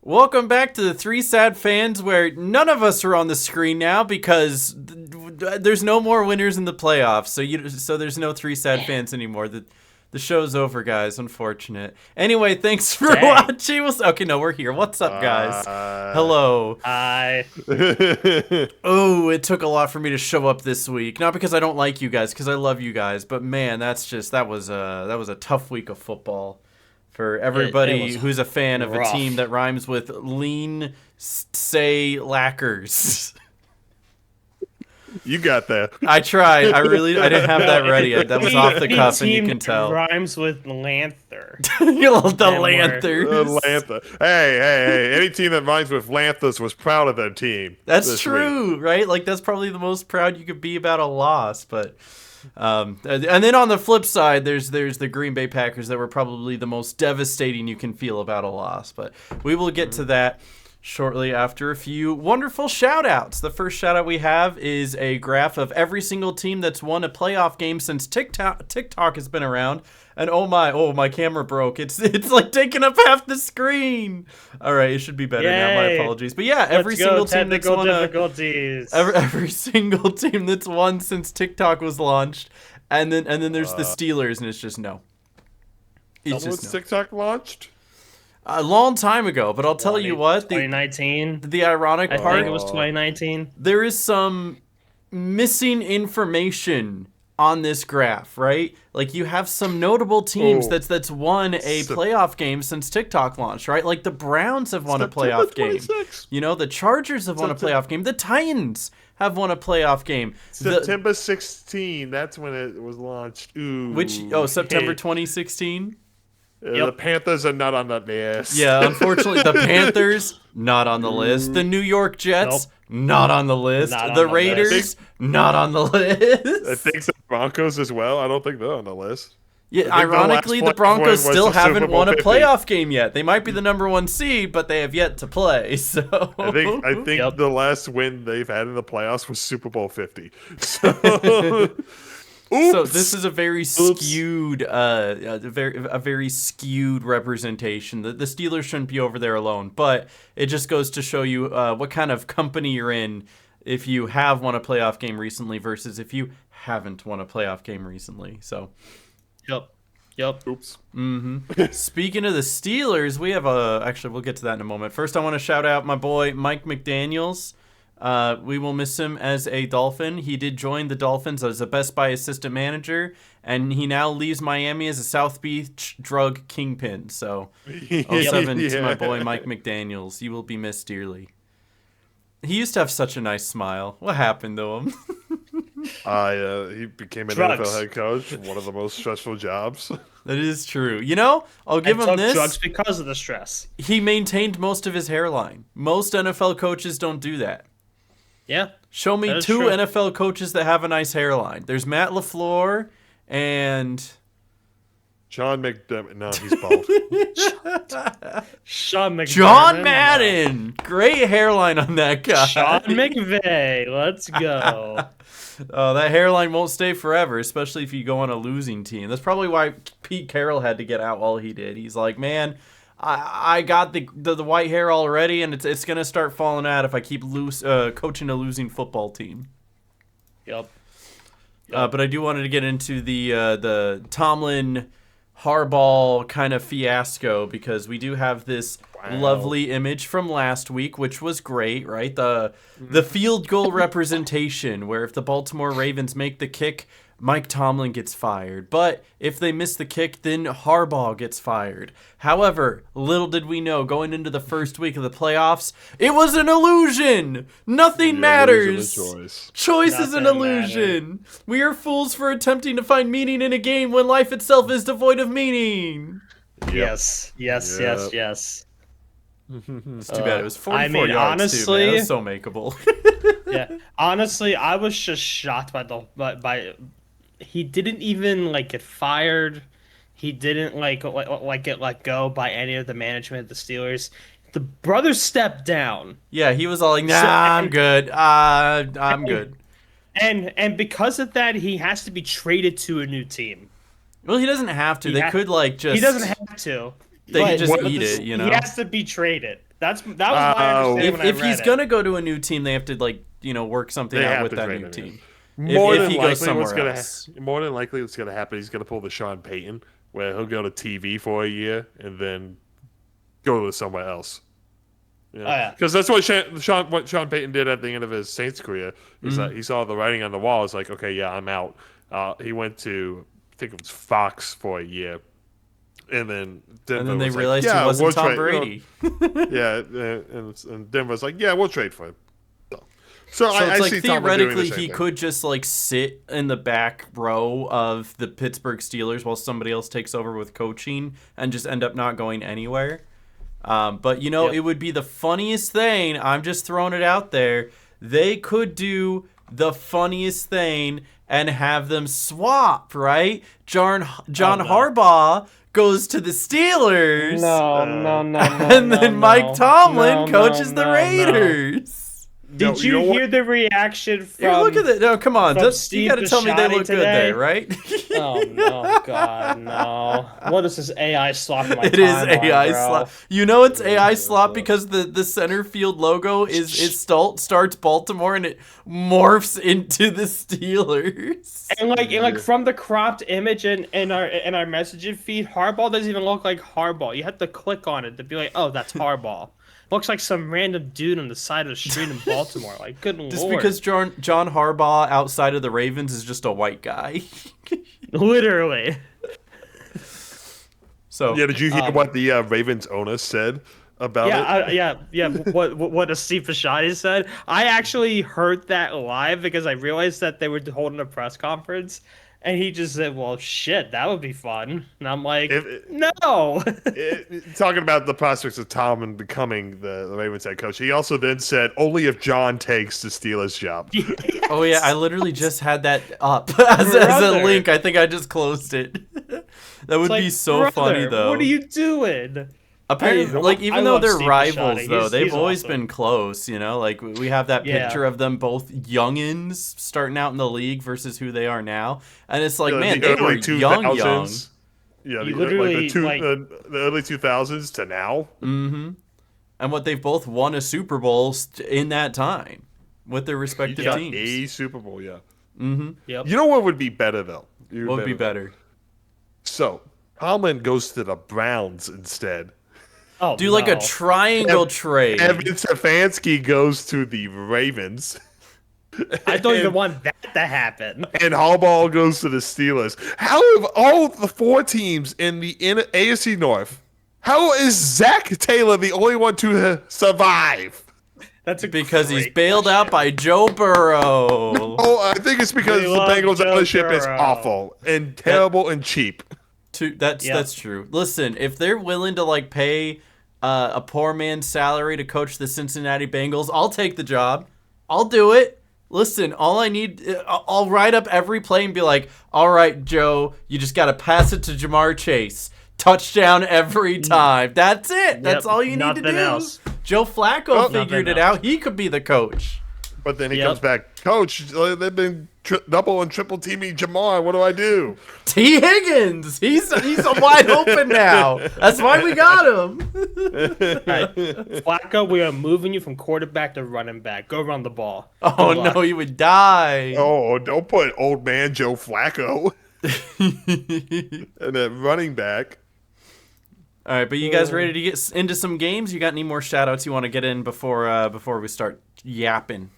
Welcome back to the Three Sad Fans, where none of us are on the screen now because there's no more winners in the playoffs. So there's no Three Sad Fans anymore. The show's over, guys. Unfortunate. Anyway, thanks for watching. Okay, no, we're here. What's up, guys? Hello. Hi. Oh, it took a lot for me to show up this week. Not because I don't like you guys, because I love you guys. But man, that was a tough week of football. For everybody who's a fan of a team that rhymes with lean, say, lacquers. You got that. I tried. I didn't have that ready. That was off the cuff, and you can tell. Rhymes with Lanther. The Lanthers. Lantha. Hey. Any team that rhymes with Lanthas was proud of their team. That's true, right? Like, that's probably the most proud you could be about a loss, but... and then on the flip side, there's the Green Bay Packers that were probably the most devastating you can feel about a loss. But we will get to that shortly after a few wonderful shout-outs. The first shout-out we have is a graph of every single team that's won a playoff game since TikTok has been around. And oh my camera broke. It's like taking up half the screen. All right, it should be better now. My apologies. But yeah, every single team that's won every single team that's won since TikTok was launched, and then there's the Steelers, and it's just no. It's just no. TikTok launched? A long time ago, but I'll tell you what. 2019. The ironic part. I think it was 2019. There is some missing information on this graph, right? Like, you have some notable teams that's won a playoff game since TikTok launched, right? Like, the Browns have won a playoff game. You know, the Chargers have won a playoff game. The Titans have won a playoff game. September 16, that's when it was launched. Ooh. September 2016? The Panthers are not on that list. Yeah, unfortunately, the Panthers, not on the list. The New York Jets, not on the list. The Raiders, not on the list. I think the Broncos as well. I don't think they're on the list. Yeah, ironically, the Broncos still haven't won a playoff game yet. They might be the number one seed, but they have yet to play. So I think the last win they've had in the playoffs was Super Bowl 50. So... So this is a very skewed, a very skewed representation. The Steelers shouldn't be over there alone, but it just goes to show you what kind of company you're in if you have won a playoff game recently versus if you haven't won a playoff game recently. So, Yep. Oops. Speaking of the Steelers, we have actually we'll get to that in a moment. First, I want to shout out my boy Mike McDaniels. We will miss him as a Dolphin. He did join the Dolphins as a Best Buy assistant manager, and he now leaves Miami as a South Beach drug kingpin. So, 07 to my boy Mike McDaniels. You will be missed dearly. He used to have such a nice smile. What happened to him? He became an NFL head coach. One of the most stressful jobs. That is true. You know, I'll give him this. Drugs because of the stress. He maintained most of his hairline. Most NFL coaches don't do that. Yeah. Show me two NFL coaches that have a nice hairline. There's Matt LaFleur and... John McDermott. No, he's bald. Sean McDermott. John Madden. Great hairline on that guy. Sean McVay. Let's go. Oh, that hairline won't stay forever, especially if you go on a losing team. That's probably why Pete Carroll had to get out while he did. He's like, man... I got the white hair already, and it's gonna start falling out if I keep coaching a losing football team. Yep. But I do wanted to get into the Tomlin Harbaugh kind of fiasco because we do have this lovely image from last week, which was great, right? The field goal representation, where if the Baltimore Ravens make the kick, Mike Tomlin gets fired. But if they miss the kick, then Harbaugh gets fired. However, little did we know, going into the first week of the playoffs, it was an illusion. Nothing matters. Choice is an illusion. We are fools for attempting to find meaning in a game when life itself is devoid of meaning. Yes. It's too bad it was 44 yards, honestly, too, man. It was so makeable. Yeah. Honestly, I was just shocked by he didn't even get fired. He didn't get let go by any of the management of the Steelers. The brothers stepped down. Yeah, he was all like, I'm good. I'm good. And because of that, he has to be traded to a new team. Well, he doesn't have to. They could just... He doesn't have to. They could just eat it, you know? He has to be traded. that was my understanding when I If read he's it. gonna go to a new team, they have to like work something They out have with to that trade new him team. More If than he likely, goes somewhere what's gonna else. more than likely what's gonna happen? He's gonna pull the Sean Payton, where he'll go to TV for a year and then go to somewhere else. Oh, yeah. Because that's what Sean Payton did at the end of his Saints career. Is that he saw the writing on the wall. It's like, okay, yeah, I'm out. He went to, I think it was Fox for a year, and then Denver And then they was realized like, he yeah, wasn't we'll Tom trade. Brady. Yeah, and Denver was like, yeah, we'll trade for him. So So I it's like see Tomlin doing the theoretically same he thing. could just like sit in the back row of the Pittsburgh Steelers while somebody else takes over with coaching and just end up not going anywhere. But Yep. it would be the funniest thing. I'm just throwing it out there. They could do the funniest thing and have them swap, right? John Harbaugh goes to the Steelers. No, And then Mike Tomlin coaches the Raiders. Did you hear the reaction from? Here, look at that. No, come on. from You Steve got to tell me they Bisciotti look good today? there, right? Oh no, God, no! What is this AI slop in my It is timeline, AI bro? slop. You know it's AI slop because the center field logo is starts Baltimore and it morphs into the Steelers. And like from the cropped image in our messaging feed, Harbaugh doesn't even look like Harbaugh. You have to click on it to be like, oh, that's Harbaugh. Looks like some random dude on the side of the street in Baltimore. Like, good Just lord. because John Harbaugh outside of the Ravens is just a white guy. Literally. So Yeah, did you hear what the Ravens owner said about it? Yeah. What Steve Bisciotti said. I actually heard that live because I realized that they were holding a press conference, and he just said, "Well, shit, that would be fun." And I'm like, "No." Talking about the prospects of Tomlin becoming the Ravens head coach, he also then said, "Only if John takes the Steelers job." Oh yeah, I literally just had that up as a Brother. link. I think I just closed it. That would It's be like, so brother, funny though. What are you doing? Apparently, like even I though love they're Steve rivals, Bisciotti. though, they've He's always awesome. been close. Like we have that Yeah. picture of them both youngins starting out in the league versus who they are now, and it's like, man, the they were early young. 2000s. Yeah, You the literally, the early 2000s to now. Mm-hmm. And what they've both won a Super Bowl in that time with their respective Got teams. a Super Bowl, yeah. Mm-hmm. Yep. You know what would be better though? What would be better? So Tomlin goes to the Browns instead. Oh, Do like a no. triangle trade. Evan Stefanski goes to the Ravens. I don't even want that to happen. And Harbaugh goes to the Steelers. How have all the four teams in the AFC North? How is Zach Taylor the only one to survive? That's a Because he's great bailed question. out by Joe Burrow. Oh, I think it's because We the love Bengals Joe ownership is Burrow. awful and terrible and cheap. That's true. Listen, if they're willing to like pay a poor man's salary to coach the Cincinnati Bengals, I'll take the job. I'll do it. Listen, all I need, I'll write up every play and be like, all right, Joe, you just got to pass it to Jamar Chase. Touchdown every time. That's it. That's all you need to nothing do. else. Joe Flacco Oh, figured nothing it out. He could be the coach. But then he Yep. comes back, Coach, they've been double and triple teaming Jamar. What do I do? T. Higgins. He's wide open now. That's why we got him. Right. Flacco, we are moving you from quarterback to running back. Go run the ball. Oh Good luck. no, he would die. Oh, don't put old man Joe Flacco and then running back. All right, but you guys ready to get into some games? You got any more shout-outs you want to get in before we start yapping?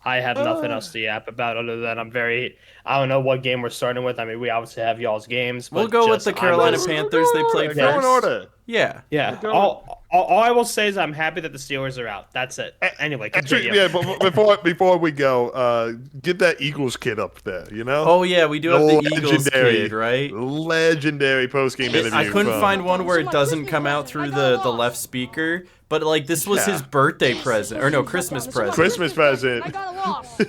I have nothing else to yap about other than I don't know what game we're starting with. I mean, we obviously have y'all's games. But We'll go with just- the Carolina Go Panthers. They played order, go in first. order. Yeah. Yeah. All I will say is I'm happy that the Steelers are out. That's it. Anyway, Actually, continue. yeah, but before we go, get that Eagles kid up there, you know? Oh yeah, we do have the Eagles kid, right? Legendary post-game interview. I couldn't from- find one where it doesn't come out through the left speaker, but like this was his birthday present, or no, Christmas present. Christmas present. I got a loss.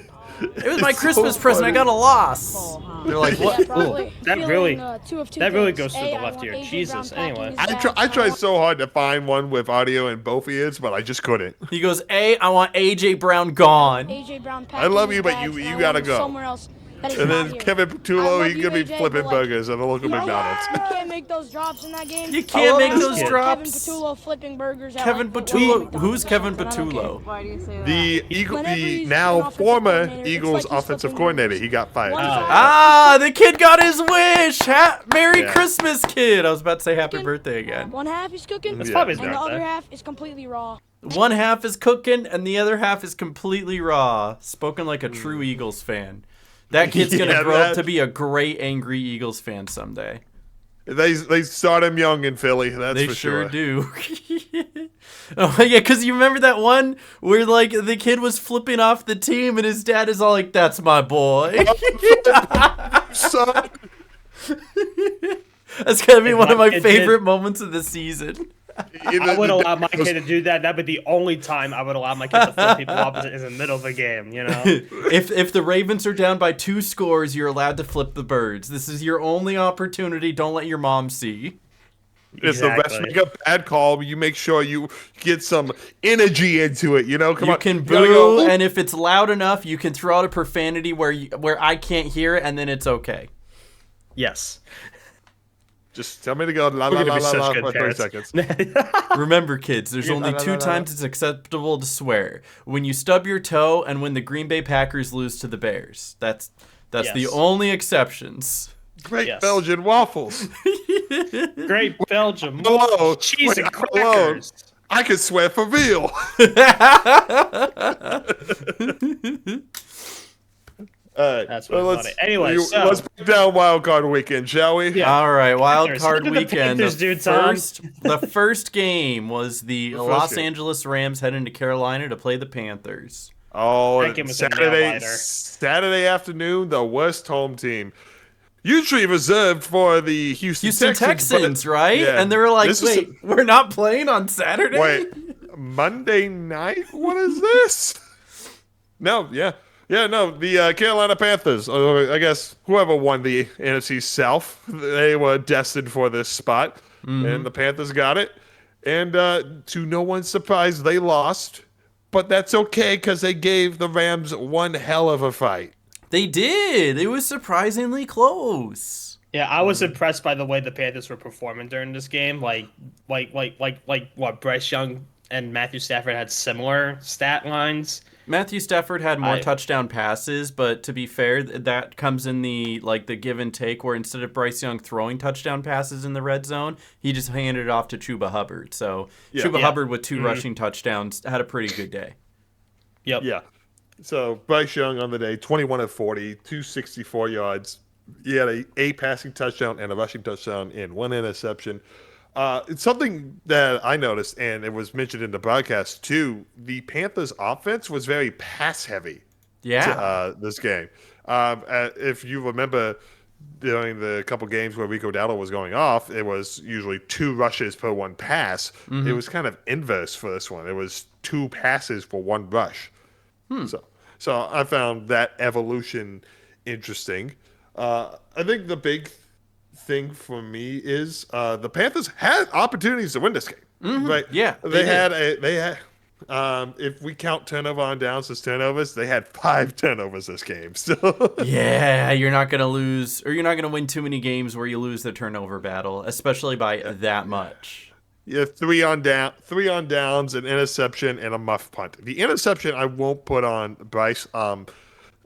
It was my It's Christmas so present. I funny. got a loss. They're like, Yeah, what? probably. That Feeling, really- 2 of 2 that really things. goes through A, the I left want ear. AJ Jesus, Brown packing anyway. his I bags. tried so hard to find one with audio in both ears, but I just couldn't. He goes, I want AJ Brown gone. AJ Brown I love packing you, his but bags, you and I gotta want him go. somewhere else. That is And not then here. Kevin I Patullo, love he's you, gonna be AJ, flipping but, like, burgers at a local McDonald's. You can't make those drops in that game. You can't make this those kid. Kevin drops. Patullo flipping burgers at Kevin like, Little Patullo. McDonald's Who's or Kevin something. I don't care. Patullo? Why do you say that? Whenever The he's now an offensive former coordinator, it's Eagles like he's offensive flipping coordinator. burgers. He got fired. One side- Ah, the kid got his wish. Merry Yeah. Christmas, kid. I was about to say happy birthday again. One half is cooking, It's Yeah. probably his and the other birthday. half is completely raw. One half is cooking, and the other half is completely raw. Spoken like a true Eagles fan. That kid's gonna Yeah, grow up that- to be a great angry Eagles fan someday. They start him young in Philly. That's They for sure sure. do. Oh yeah, because you remember that one where like the kid was flipping off the team, and his dad is all like, "That's my boy." Son, That's gonna be If one of my my kid favorite moments of the season. I would allow my kid to do that. That'd be the only time I would allow my kid to flip people off is in the middle of the game, you know? If the Ravens are down by 2 scores, you're allowed to flip the birds. This is your only opportunity. Don't let your mom see. if the refs Exactly. make a bad call, you make sure you get some energy into it. You know, come You on. can gotta boo, go, and if it's loud enough, you can throw out a profanity where I can't hear it, and then it's okay. Yes. just tell me to go la We're la gonna la be la such la good for 30 parents. seconds. Remember, kids, there's only la, la, 2 la, la. times it's acceptable to swear: when you stub your toe and when the Green Bay Packers lose to the Bears. That's the Yes. only exceptions. Great Yes. Belgian waffles. Great Belgium. Hello. Cheese and Wait, hello. crackers. I could swear for real. All right. That's well, really funny. Anyway, so- let's break down Wild Card Weekend, shall we? Yeah. All right, wild Panthers. card Look at the weekend. Panthers, dude, Tom. The first game was the first Los game. Angeles Rams heading to Carolina to play the Panthers. Oh, That game was a Saturday, nail-biter. Saturday afternoon, the worst home team. Usually reserved for the Houston Texans, but- right? yeah, And they were like, this is "Wait, we're not playing on Saturday." Wait, Monday night? What is this? No, no. The Carolina Panthers. I guess whoever won the NFC South, they were destined for this spot, and the Panthers got it. And to no one's surprise, they lost. But that's okay because they gave the Rams one hell of a fight. They did. It was surprisingly close. Yeah, I was impressed by the way the Panthers were performing during this game. Like what Bryce Young and Matthew Stafford had similar stat lines. Matthew Stafford had more I- touchdown passes, but to be fair, that comes in the give and take, where instead of Bryce Young throwing touchdown passes in the red zone, he just handed it off to Chuba Hubbard. So Chuba Yeah. Hubbard with 2 rushing touchdowns had a pretty good day. Yep. Yeah. So Bryce Young on the day, 21 of 40, 264 yards. He had a passing touchdown and a rushing touchdown and 1 interception. It's something that I noticed, and it was mentioned in the broadcast too. The Panthers' offense was very pass heavy. Yeah. This game. If you remember, during the couple games where Rico Dowdle was going off, it was usually 2 rushes per 1 pass. It was kind of inverse for this one. It was 2 passes for 1 rush. So I found that evolution interesting. I think the big thing for me is the Panthers had opportunities to win this game. Right? Yeah, they they had. If we count turnover on downs as turnovers, they had 5 turnovers this game. So Yeah, you're not going to lose, or you're not going to win too many games where you lose the turnover battle, especially by that much. yeah, 3 on downs, an interception, and a muff punt. The interception I won't put on Bryce.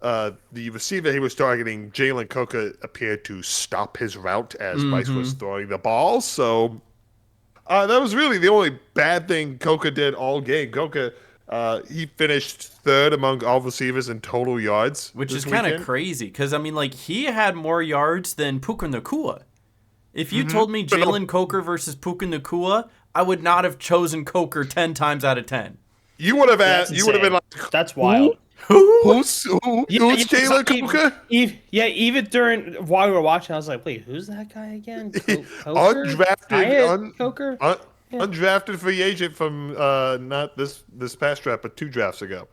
The receiver he was targeting, Jalen Coker, appeared to stop his route as Bryce was throwing the ball. So that was really the only bad thing Coker did all game. Coker, he finished 3rd among all receivers in total yards, Which this is kind of weekend. crazy, because, I mean, he had more yards than Puka Nacua. If you told me Jalen Coker versus Puka Nacua, I would not have chosen Coker 10 times out of 10. You would have That's asked. You would have been insane. like, That's wild. who's Jalen Coker? Even during while we were watching, I was like, "Wait, who's that guy again?" Coker? Undrafted, Coker. undrafted free agent from not this past draft, but 2 drafts ago.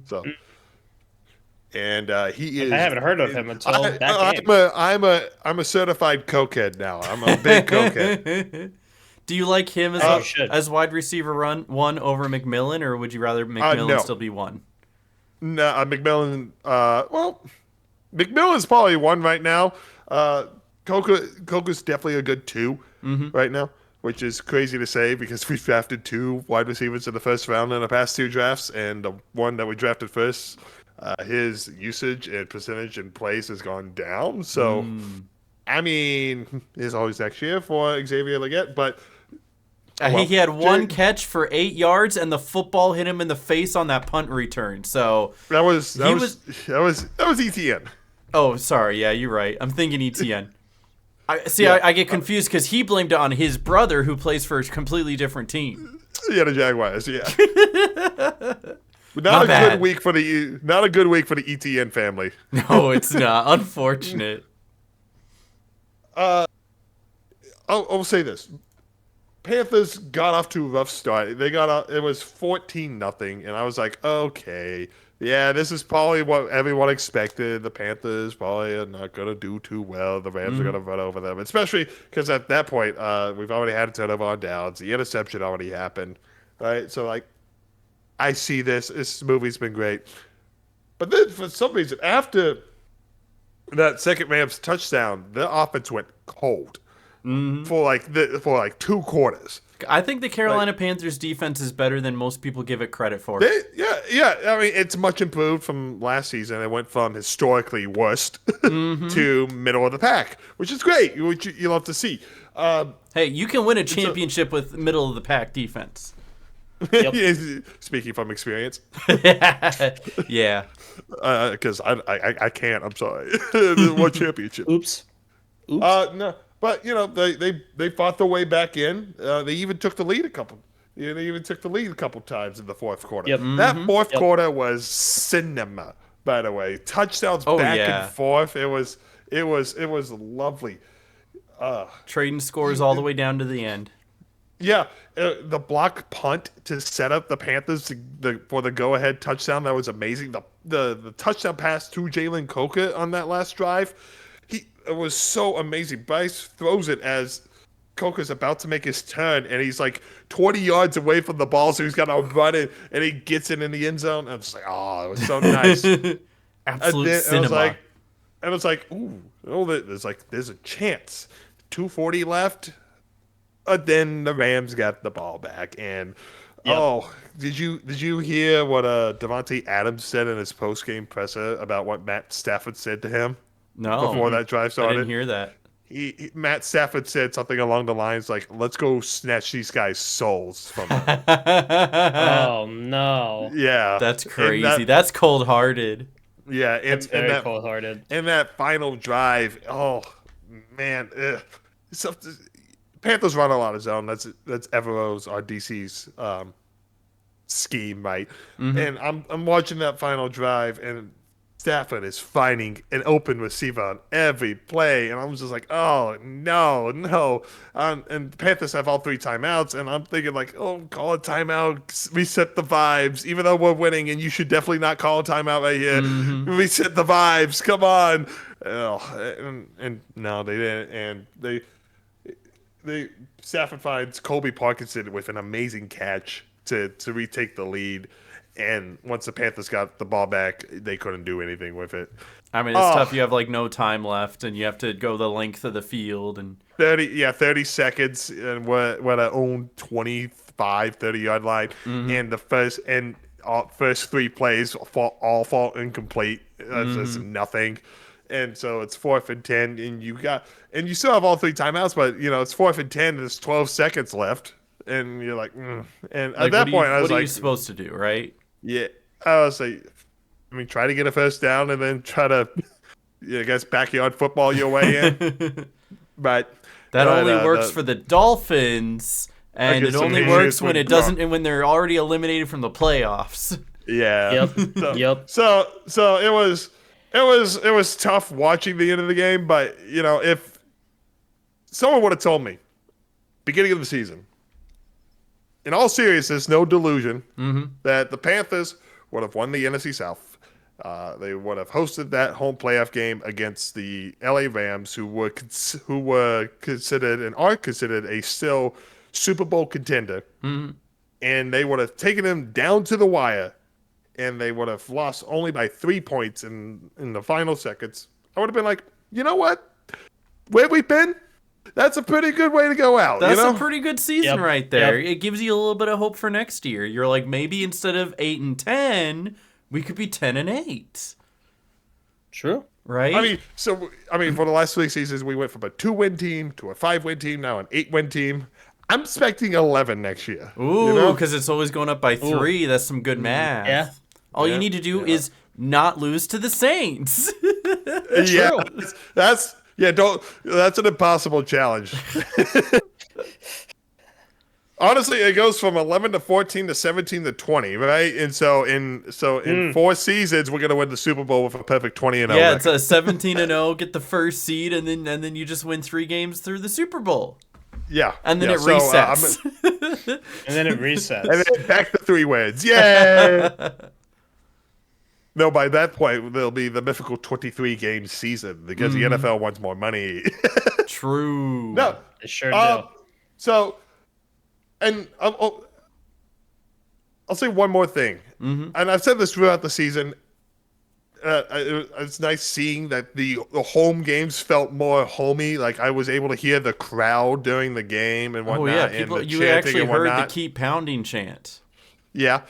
So, and he is. I haven't heard of him until that game. I'm a certified cokehead now. I'm a big cokehead. Do you like him Oh, shit. as wide receiver 1 over McMillan, or would you rather McMillan no. still be 1? No, McMillan. Well, McMillan's probably one right now. Coca's definitely a good 2 right now, which is crazy to say because we drafted 2 wide receivers in the first round in the past 2 drafts, and the one that we drafted first, his usage and percentage and plays has gone down. So, I mean, there's always next year for Xavier Legette, but He had one catch for 8 yards, and the football hit him in the face on that punt return. So that was ETN. Oh, sorry. Yeah, you're right. I'm thinking ETN. I get confused because he blamed it on his brother who plays for a completely different team. Yeah, the Jaguars. Yeah. My bad. Good week for the ETN family. No, it's not. Unfortunate. I'll say this. Panthers got off to a rough start. It was 14-0, and I was like, okay, yeah, this is probably what everyone expected. The Panthers probably are not going to do too well. The Rams are going to run over them, especially because at that point, we've already had a turnover on downs. The interception already happened, right? So, like, I see this. This movie's been great. But then, for some reason, after that second Rams touchdown, the offense went cold for like 2 quarters. I think the Carolina Panthers defense is better than most people give it credit for. Yeah. I mean, it's much improved from last season. It went from historically worst to middle of the pack, which is great, which you love to see. Hey, you can win a championship with middle of the pack defense. Yep. Speaking from experience. Yeah. Because I can't. I'm sorry. What championship? Oops. No. But they fought their way back in. They even took the lead a couple. They even took the lead a couple times in the fourth quarter. Yep. That fourth quarter was cinema. By the way, touchdowns back and forth. It was lovely. Trading scores all the way down to the end. Yeah, the block punt to set up the Panthers for the go-ahead touchdown, that was amazing. The touchdown pass to Jalen Coca on that last drive, it was so amazing. Bryce throws it as Coca's about to make his turn, and he's like 20 yards away from the ball, so he's got to run it, and he gets it in the end zone. I'm just like, oh, it was so nice. Absolute cinema. And it's like, ooh, there's a chance. 2:40 left. Then the Rams got the ball back, and did you hear what Devontae Adams said in his post-game presser about what Matt Stafford said to him? No, before that drive started. I didn't hear that. Matt Stafford said something along the lines like, "Let's go snatch these guys' souls from them." Oh no! Yeah, that's crazy. That's cold-hearted. Yeah, it's very cold-hearted. In that final drive, oh man, Panthers run a lot of zone. That's Evero's or DC's scheme, right? And I'm watching that final drive, and Stafford is finding an open receiver on every play, and I'm just like, oh no. And the Panthers have all 3 timeouts, and I'm thinking like, oh, call a timeout, reset the vibes, even though we're winning, and you should definitely not call a timeout right here. Reset the vibes, come on. And no, they didn't, and Stafford finds Colby Parkinson with an amazing catch to retake the lead. And once the Panthers got the ball back, they couldn't do anything with it. I mean, it's tough. You have like no time left, and you have to go the length of the field. And 30 seconds, and we're at our own 25, 30-yard line. And the first 3 plays all fall incomplete. That's just nothing. And so it's 4th and 10, and you still have all 3 timeouts, but it's 4th and 10, and there's 12 seconds left, and you're like, and at that point, I was like, what are you supposed to do, right? Yeah, I was like, try to get a first down, and then try to, I guess, backyard football your way in. But that only works for the Dolphins, and it only works when it doesn't, and when they're already eliminated from the playoffs. Yeah. Yep. So it was tough watching the end of the game, but if someone would have told me beginning of the season, in all seriousness, no delusion, that the Panthers would have won the NFC South, they would have hosted that home playoff game against the LA Rams, who were considered and are considered a still Super Bowl contender, and they would have taken them down to the wire and they would have lost only by 3 points in the final seconds, I would have been like, you know what? Where we've been, that's a pretty good way to go out. That's you know? a pretty good season right there. It gives you a little bit of hope for next year. You're like, maybe instead of 8-10, we could be 10-8. True. Right? I mean, for the last 3 seasons, we went from a 2-win team to a 5-win team, now an 8-win team. I'm expecting 11 next year. Ooh, because it's always going up by 3. That's some good math. Yeah. All you need to do is not lose to the Saints. Yeah, that's an impossible challenge. Honestly, it goes from 11 to 14 to 17 to 20, right? And so in 4 seasons, we're gonna win the Super Bowl with a perfect 20-0. Yeah, it's a 17-0, get the first seed, and then you just win 3 games through the Super Bowl. Yeah, And then it resets. And then it resets. And then back to 3 wins. Yay! No, by that point, there'll be the mythical 23-game season because the NFL wants more money. True. No. It sure do. So, and I'll say one more thing. And I've said this throughout the season. It's nice seeing that the home games felt more homey. Like I was able to hear the crowd during the game and whatnot. Oh, yeah. And the You chanting actually and heard whatnot. the keep pounding chant. Yeah.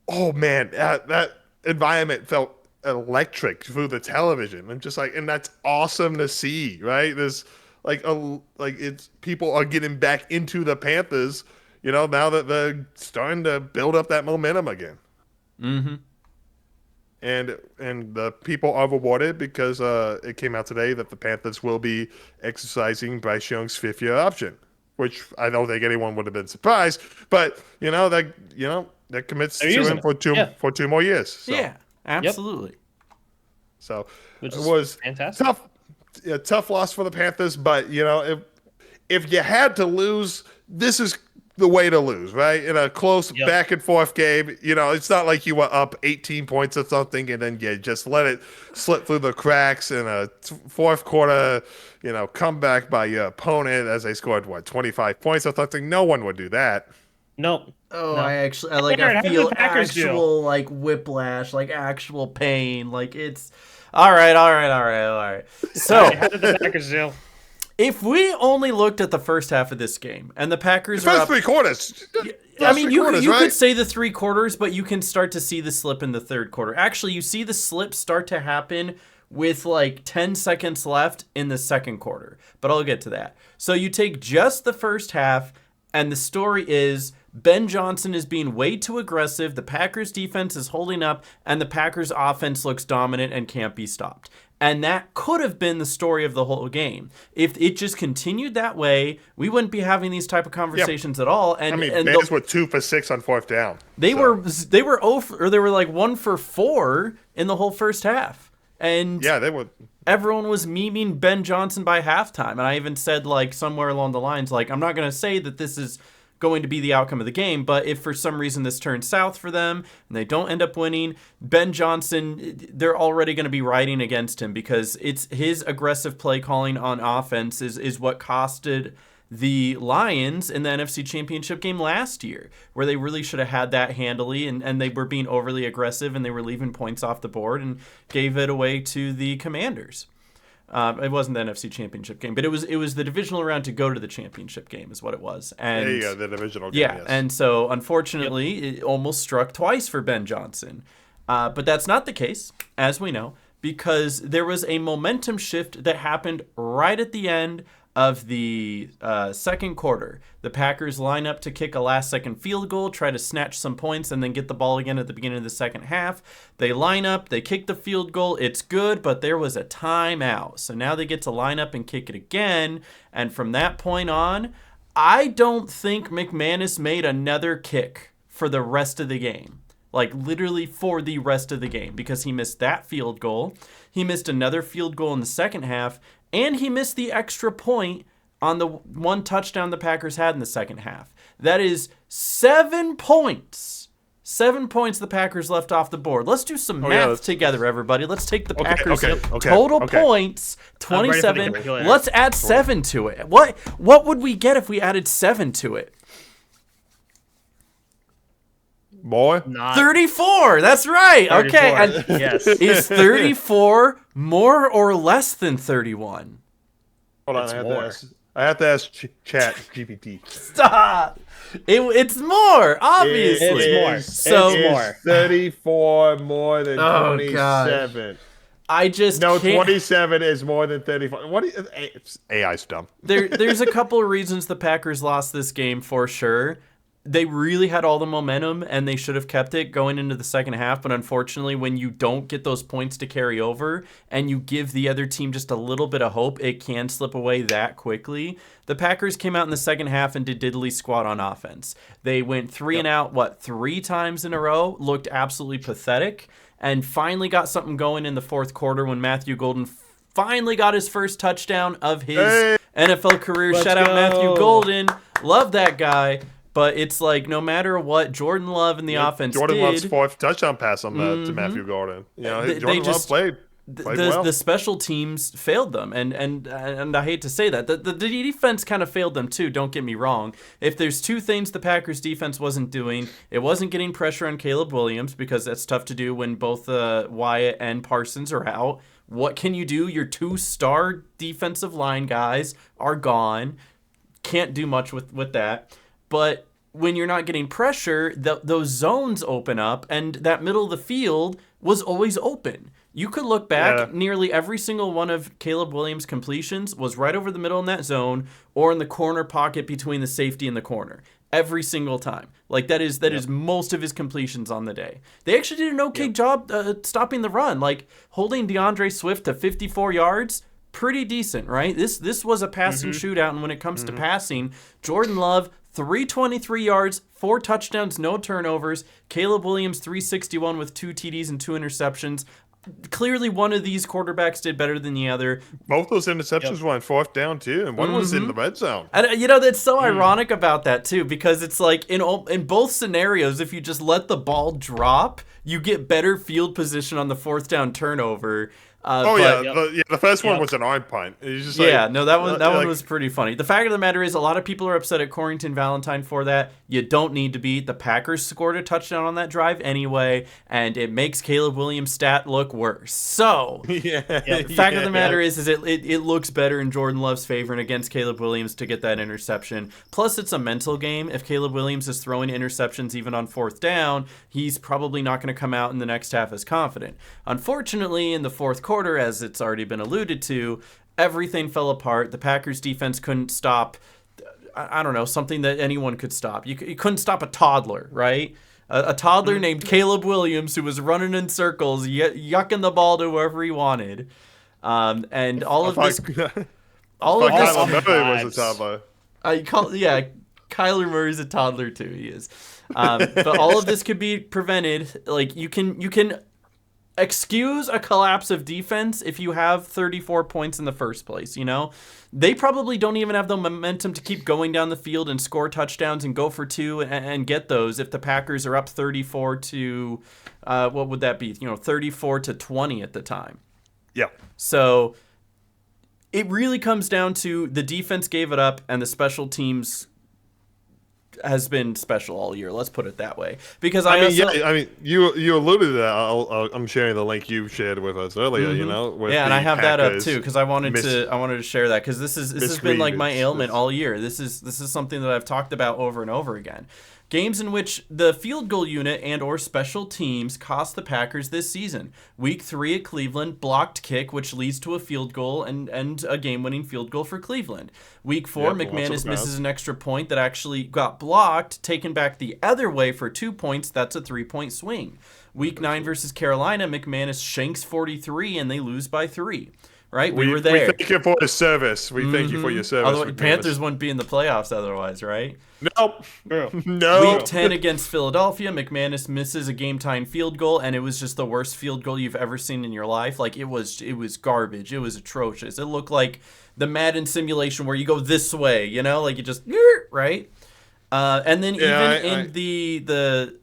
Oh, man. That environment felt electric through the television. I'm just like, and that's awesome to see, right? There's it's people are getting back into the Panthers, now that they're starting to build up that momentum again. Mm-hmm. And the people are rewarded because it came out today that the Panthers will be exercising Bryce Young's 5th-year option, which I don't think anyone would have been surprised. But that commits to him for 2 more years. So. Yeah, absolutely. So Which it is was fantastic. tough loss for the Panthers, but if you had to lose, this is the way to lose, right? In a close back and forth game, it's not like you were up 18 points or something and then you just let it slip through the cracks in a fourth quarter, comeback by your opponent as they scored 25 points or something. No one would do that. Nope. Oh, No. I feel actual like whiplash, like actual pain. Like it's all right. So How did the Packers do? if we only looked at the first half of this game and the Packers are First up, 3 quarters. I mean, you right? could say the 3 quarters, but you can start to see the slip in the third quarter. Actually, you see the slip start to happen with like 10 seconds left in the second quarter, but I'll get to that. So you take just the first half, and the story is Ben Johnson is being way too aggressive, the Packers defense is holding up, and the Packers offense looks dominant and can't be stopped. And that could have been the story of the whole game. If it just continued that way, we wouldn't be having these type of conversations at all. And Bears were 2 for 6 on 4th down. They were like 1 for 4 in the whole first half. And yeah, they were. Everyone was memeing Ben Johnson by halftime, and I even said like somewhere along the lines like, I'm not going to say that this is going to be the outcome of the game, but if for some reason this turns south for them and they don't end up winning, Ben Johnson, they're already going to be riding against him because it's his aggressive play calling on offense is what costed the Lions in the NFC Championship game last year, where they really should have had that handily, and they were being overly aggressive and they were leaving points off the board and gave it away to the Commanders. It wasn't the NFC Championship game, but it was the divisional round to go to the championship game is what it was. And the divisional game. yeah, yes. and so unfortunately, it almost struck twice for Ben Johnson. But that's not the case, as we know, because there was a momentum shift that happened right at the end of the second quarter. The Packers line up to kick a last-second field goal, try to snatch some points, and then get the ball again at the beginning of the second half. They line up, they kick the field goal. It's good, but there was a timeout. So now they get to line up and kick it again. And from that point on, I don't think McManus made another kick for the rest of the game. Like literally for the rest of the game, because he missed that field goal. He missed another field goal in the second half, and he missed the extra point on the one touchdown the Packers had in the second half. That is 7 points. 7 points the Packers left off the board. Let's do some math together, everybody. Let's take the Packers total points, 27. Let's add 7 to it. What would we get if we added 7 to it? More? Not 34. That's right. 34. Okay. And Yes. is 34 more or less than 31? Hold on, It's I have more. to ask. I have to ask Chat GPT. Stop. It's more, obviously. It's more. So- It's more. 34 more than Oh, 27? I just No, can't. 27 is more than 34. What? AI's dumb. There's a couple of reasons the Packers lost this game for sure. They really had all the momentum and they should have kept it going into the second half. But unfortunately, when you don't get those points to carry over and you give the other team just a little bit of hope, it can slip away that quickly. The Packers came out in the second half and did diddly squat on offense. They went 3 and out, 3 times in a row, looked absolutely pathetic, and finally got something going in the fourth quarter when Matthew Golden finally got his first touchdown of his NFL career. Let's Shout out go. Matthew Golden. Love that guy. But it's like no matter what Jordan Love and the offense Jordan did, Love's fourth touchdown pass on to Matthew Gordon. You know, They Jordan Love just- played well. the special teams failed them, and I hate to say that the defense kind of failed them too. Don't get me wrong. If there's two things the Packers defense wasn't doing, it wasn't getting pressure on Caleb Williams, because that's tough to do when both Wyatt and Parsons are out. What can you do? Your 2-star defensive line guys are gone. Can't do much with that. But when you're not getting pressure, those zones open up, and that middle of the field was always open. You could look back, nearly every single one of Caleb Williams' completions was right over the middle in that zone or in the corner pocket between the safety and the corner. Every single time. Like, that is most of his completions on the day. They actually did an okay job stopping the run. Like, holding DeAndre Swift to 54 yards, pretty decent, right? This was a passing shootout, and when it comes to passing, Jordan Love, 323 yards, 4 touchdowns, no turnovers. Caleb Williams, 361 with 2 TDs and 2 interceptions. Clearly, one of these quarterbacks did better than the other. Both those interceptions were on fourth down too, and one was in the red zone. And that's so ironic about that too, because it's like in both scenarios, if you just let the ball drop, you get better field position on the fourth down turnover. The first one was an arm punt. It was just like, that one was pretty funny. The fact of the matter is, a lot of people are upset at Corrington Valentine for that. You don't need to be. The Packers scored a touchdown on that drive anyway, and it makes Caleb Williams' stat look worse. So, the fact of the matter is it looks better in Jordan Love's favor and against Caleb Williams to get that interception. Plus, it's a mental game. If Caleb Williams is throwing interceptions even on fourth down, he's probably not going to come out in the next half as confident. Unfortunately, in the fourth quarter, as it's already been alluded to, everything fell apart. The Packers defense couldn't stop, I don't know, something that anyone could stop. You couldn't stop a toddler, right? A toddler named Caleb Williams who was running in circles, yucking the ball to whoever he wanted. And all of this... Kyler Murray was a toddler. Kyler Murray's a toddler too. He is. But all of this could be prevented. Like, you can excuse a collapse of defense if you have 34 points in the first place, you know? They probably don't even have the momentum to keep going down the field and score touchdowns and go for 2 and get those if the Packers are up 34 to, what would that be? 34 to 20 at the time. Yeah. So it really comes down to the defense gave it up and the special teams has been special all year. Let's put it that way. Because you alluded to that. I'm sharing the link you shared with us earlier. You know, with and I have that up Packers too because I wanted to share that because this has been like my ailment all year. This is something that I've talked about over and over again. Games in which the field goal unit and or special teams cost the Packers this season. Week 3 at Cleveland, blocked kick, which leads to a field goal and a game-winning field goal for Cleveland. Week 4, McManus misses an extra point that actually got blocked, taken back the other way for 2 points. That's a 3-point swing. Week 9 versus Carolina, McManus shanks 43 and they lose by 3. Right? We were there. We thank you for the service. We thank you for your service. Otherwise, Panthers wouldn't be in the playoffs otherwise, right? Nope. No. Week 10 against Philadelphia, McManus misses a game-tying field goal, and it was just the worst field goal you've ever seen in your life. Like, it was garbage. It was atrocious. It looked like the Madden simulation where you go this way, like you just, right? And then the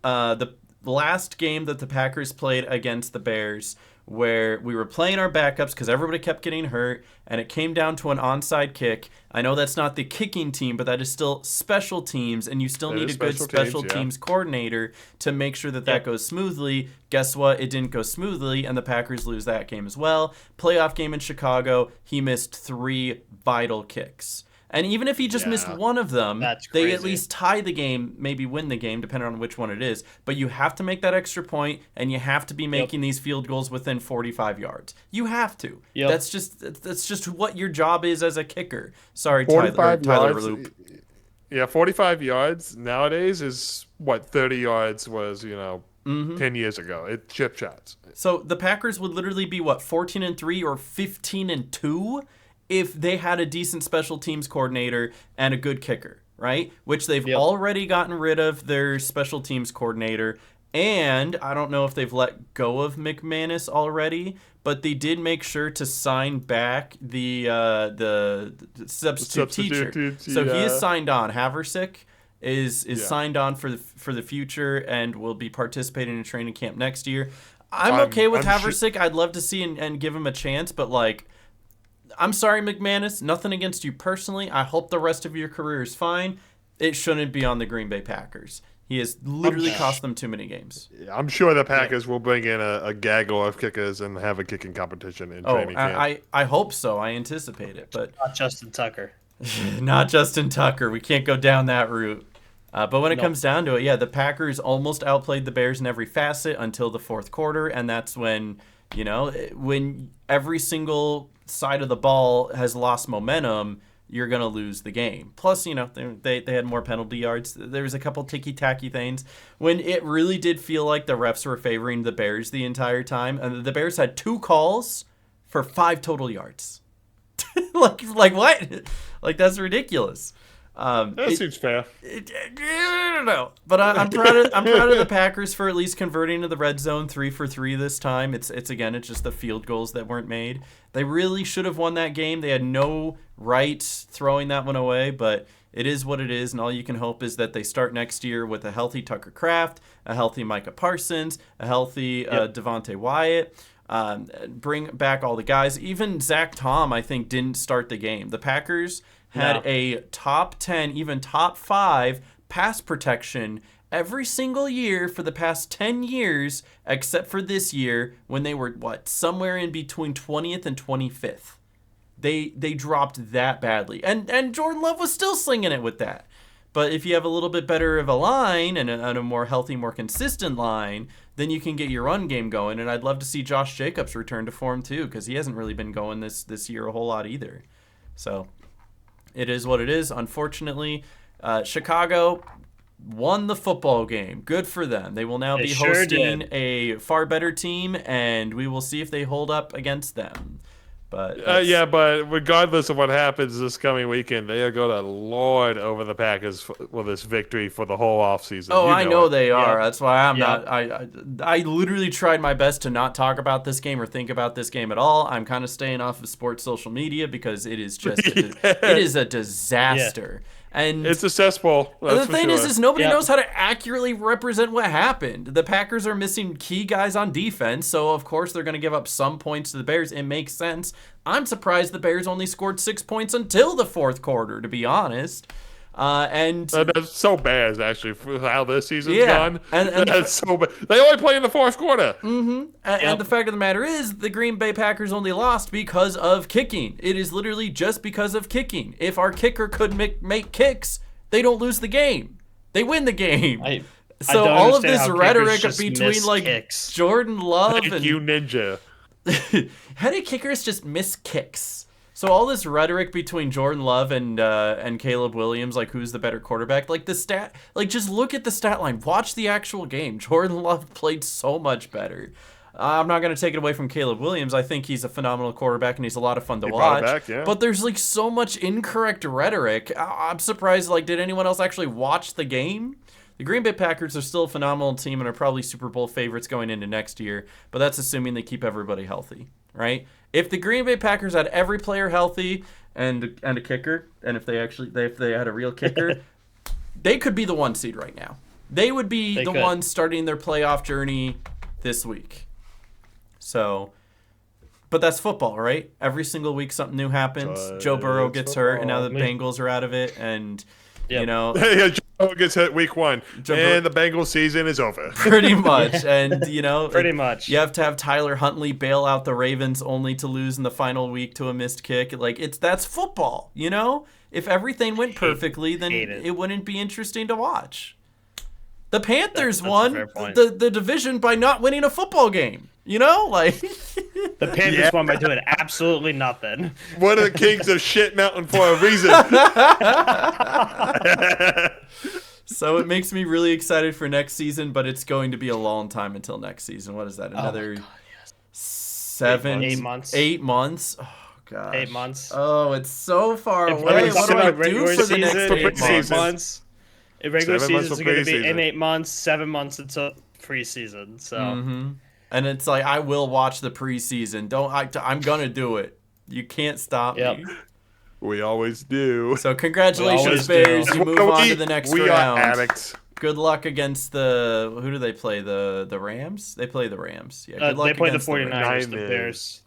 last game that the Packers played against the Bears, where we were playing our backups because everybody kept getting hurt, and it came down to an onside kick. I know that's not the kicking team, but that is still special teams, and you still need a good special teams coordinator to make sure that goes smoothly. Guess what? It didn't go smoothly, and the Packers lose that game as well. Playoff game in Chicago, he missed 3 vital kicks. And even if he just missed one of them, they at least tie the game, maybe win the game, depending on which one it is. But you have to make that extra point, and you have to be making these field goals within 45 yards. You have to. Yep. That's just what your job is as a kicker. Sorry, Tyler Loop. Yeah, 45 yards nowadays is what 30 yards was, 10 years ago. It's chip shots. So the Packers would literally be, 14-3 or 15-2? If they had a decent special teams coordinator and a good kicker, right? Which they've already gotten rid of their special teams coordinator. And I don't know if they've let go of McManus already, but they did make sure to sign back the substitute teacher. So he is signed on. Haversick is signed on for the future and will be participating in training camp next year. I'm okay with Haversick. I'd love to see and give him a chance, but I'm sorry, McManus. Nothing against you personally. I hope the rest of your career is fine. It shouldn't be on the Green Bay Packers. He has literally cost them too many games. I'm sure the Packers will bring in a gaggle of kickers and have a kicking competition in training camp. I hope so. I anticipate it, but not Justin Tucker. Not Justin Tucker. We can't go down that route. But when it comes down to it, the Packers almost outplayed the Bears in every facet until the fourth quarter, and that's when when every single side of the ball has lost momentum, you're going to lose the game. Plus, they had more penalty yards. There was a couple ticky-tacky things. When it really did feel like the refs were favoring the Bears the entire time, and the Bears had 2 calls for 5 total yards. like what? That's ridiculous. That seems fair. I don't know, but I'm proud of the Packers for at least converting to the red zone 3 for 3 this time. It's just the field goals that weren't made. They really should have won that game. They had no right throwing that one away, but it is what it is, and all you can hope is that they start next year with a healthy Tucker Kraft, a healthy Micah Parsons, a healthy Devontae Wyatt. Bring back all the guys. Even Zach Tom, I think, didn't start the game. The Packers had a top 10, even top 5 pass protection every single year for the past 10 years, except for this year when they were, somewhere in between 20th and 25th. They dropped that badly. And Jordan Love was still slinging it with that. But if you have a little bit better of a line and a more healthy, more consistent line, then you can get your run game going. And I'd love to see Josh Jacobs return to form too, because he hasn't really been going this year a whole lot either. So it is what it is. Unfortunately, Chicago won the football game. Good for them. They will now be hosting a far better team, and we will see if they hold up against them. But but regardless of what happens this coming weekend, they are going to lord over the Packers with this victory for the whole offseason. Oh, I know they are. That's why I'm not. I literally tried my best to not talk about this game or think about this game at all. I'm kind of staying off of sports social media because it is just it is a disaster. Yeah. And it's a cesspool. The thing is nobody knows how to accurately represent what happened. The Packers are missing key guys on defense, so of course they're going to give up some points to the Bears. It makes sense. I'm surprised the Bears only scored 6 points until the fourth quarter, to be honest. And that's so bad, actually, for how this season's gone. And that's so bad. They only play in the fourth quarter. Mm-hmm. And the fact of the matter is, the Green Bay Packers only lost because of kicking. It is literally just because of kicking. If our kicker could make kicks, they don't lose the game. They win the game. So all of this rhetoric between kicks. Jordan Love and you ninja. How do kickers just miss kicks? So all this rhetoric between Jordan Love and Caleb Williams, who's the better quarterback, just look at the stat line. Watch the actual game. Jordan Love played so much better. I'm not going to take it away from Caleb Williams. I think he's a phenomenal quarterback and he's a lot of fun to watch. But there's so much incorrect rhetoric. I'm surprised. Did anyone else actually watch the game? The Green Bay Packers are still a phenomenal team and are probably Super Bowl favorites going into next year, but that's assuming they keep everybody healthy, right? If the Green Bay Packers had every player healthy and a kicker, and if they had a real kicker, they could be the 1 seed right now. They would be the ones starting their playoff journey this week. So, but that's football, right? Every single week something new happens. Joe Burrow gets hurt, and now the Bengals are out of it, and you know, yeah, Joe Burrow gets hit week 1, Burrow- and the Bengals season is over. pretty much. And you know, Pretty much. you have to have Tyler Huntley bail out the Ravens only to lose in the final week to a missed kick. Like that's football, you know. If everything went perfectly, then it wouldn't be interesting to watch. The Panthers won the division by not winning a football game. You know, like The Panthers won by doing absolutely nothing. One of the kings of shit mountain for a reason. So it makes me really excited for next season, but it's going to be a long time until next season. What is that? Another 8 months. 8 months. Oh gosh. 8 months. Oh, it's so far If away. we're What do I talking do for the next 8 months? months. If regular 7 months seasons for are going to be in preseason. 8 months, 7 months until preseason. So And it's like I will watch the preseason. I'm gonna do it. You can't stop me. We always do. So congratulations, always Bears. do. You move on to the next we round. are addicts. Good luck against who do they play? The Rams? They play the Rams. Yeah. Good luck they play the against 49ers, the Niners. Bears.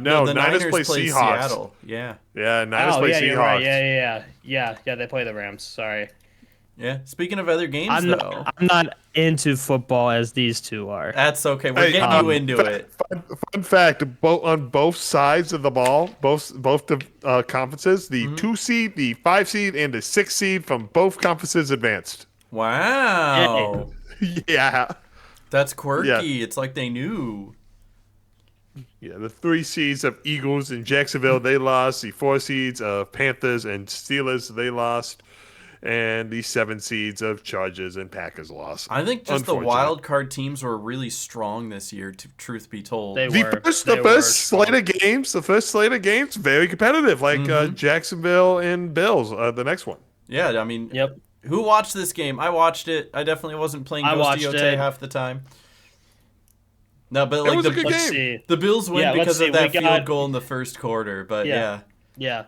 No, the Niners play Seahawks. Seattle. Yeah. Yeah, Niners Oh, play yeah, Seahawks. you're right. Yeah, they play the Rams. Sorry. Yeah. Speaking of other games, I'm not into football as these two are. that's okay. We're getting you into it. Fun fact: on both sides of the ball, both the conferences, the 2 seed, the 5 seed, and the 6 seed from both conferences advanced. Wow. Yeah. That's quirky. Yeah. It's like they knew. Yeah, the 3 seeds of Eagles and Jacksonville, they lost. The 4 seeds of Panthers and Steelers, they lost. And the 7 seeds of Chargers and Packers lost. I think just the Unfortunate. wild card teams were really strong this year, truth be told. They The were. first They were slate of games, very competitive. Like Jacksonville and Bills, the next one. Yeah, I mean, Yep. who watched this game? I watched it. I definitely wasn't playing I watched Ghost it. half the time. No, but It like was a good Let's game. see. the Bills win Yeah, let's because see. of that We field got- goal in the first quarter. But yeah. Yeah.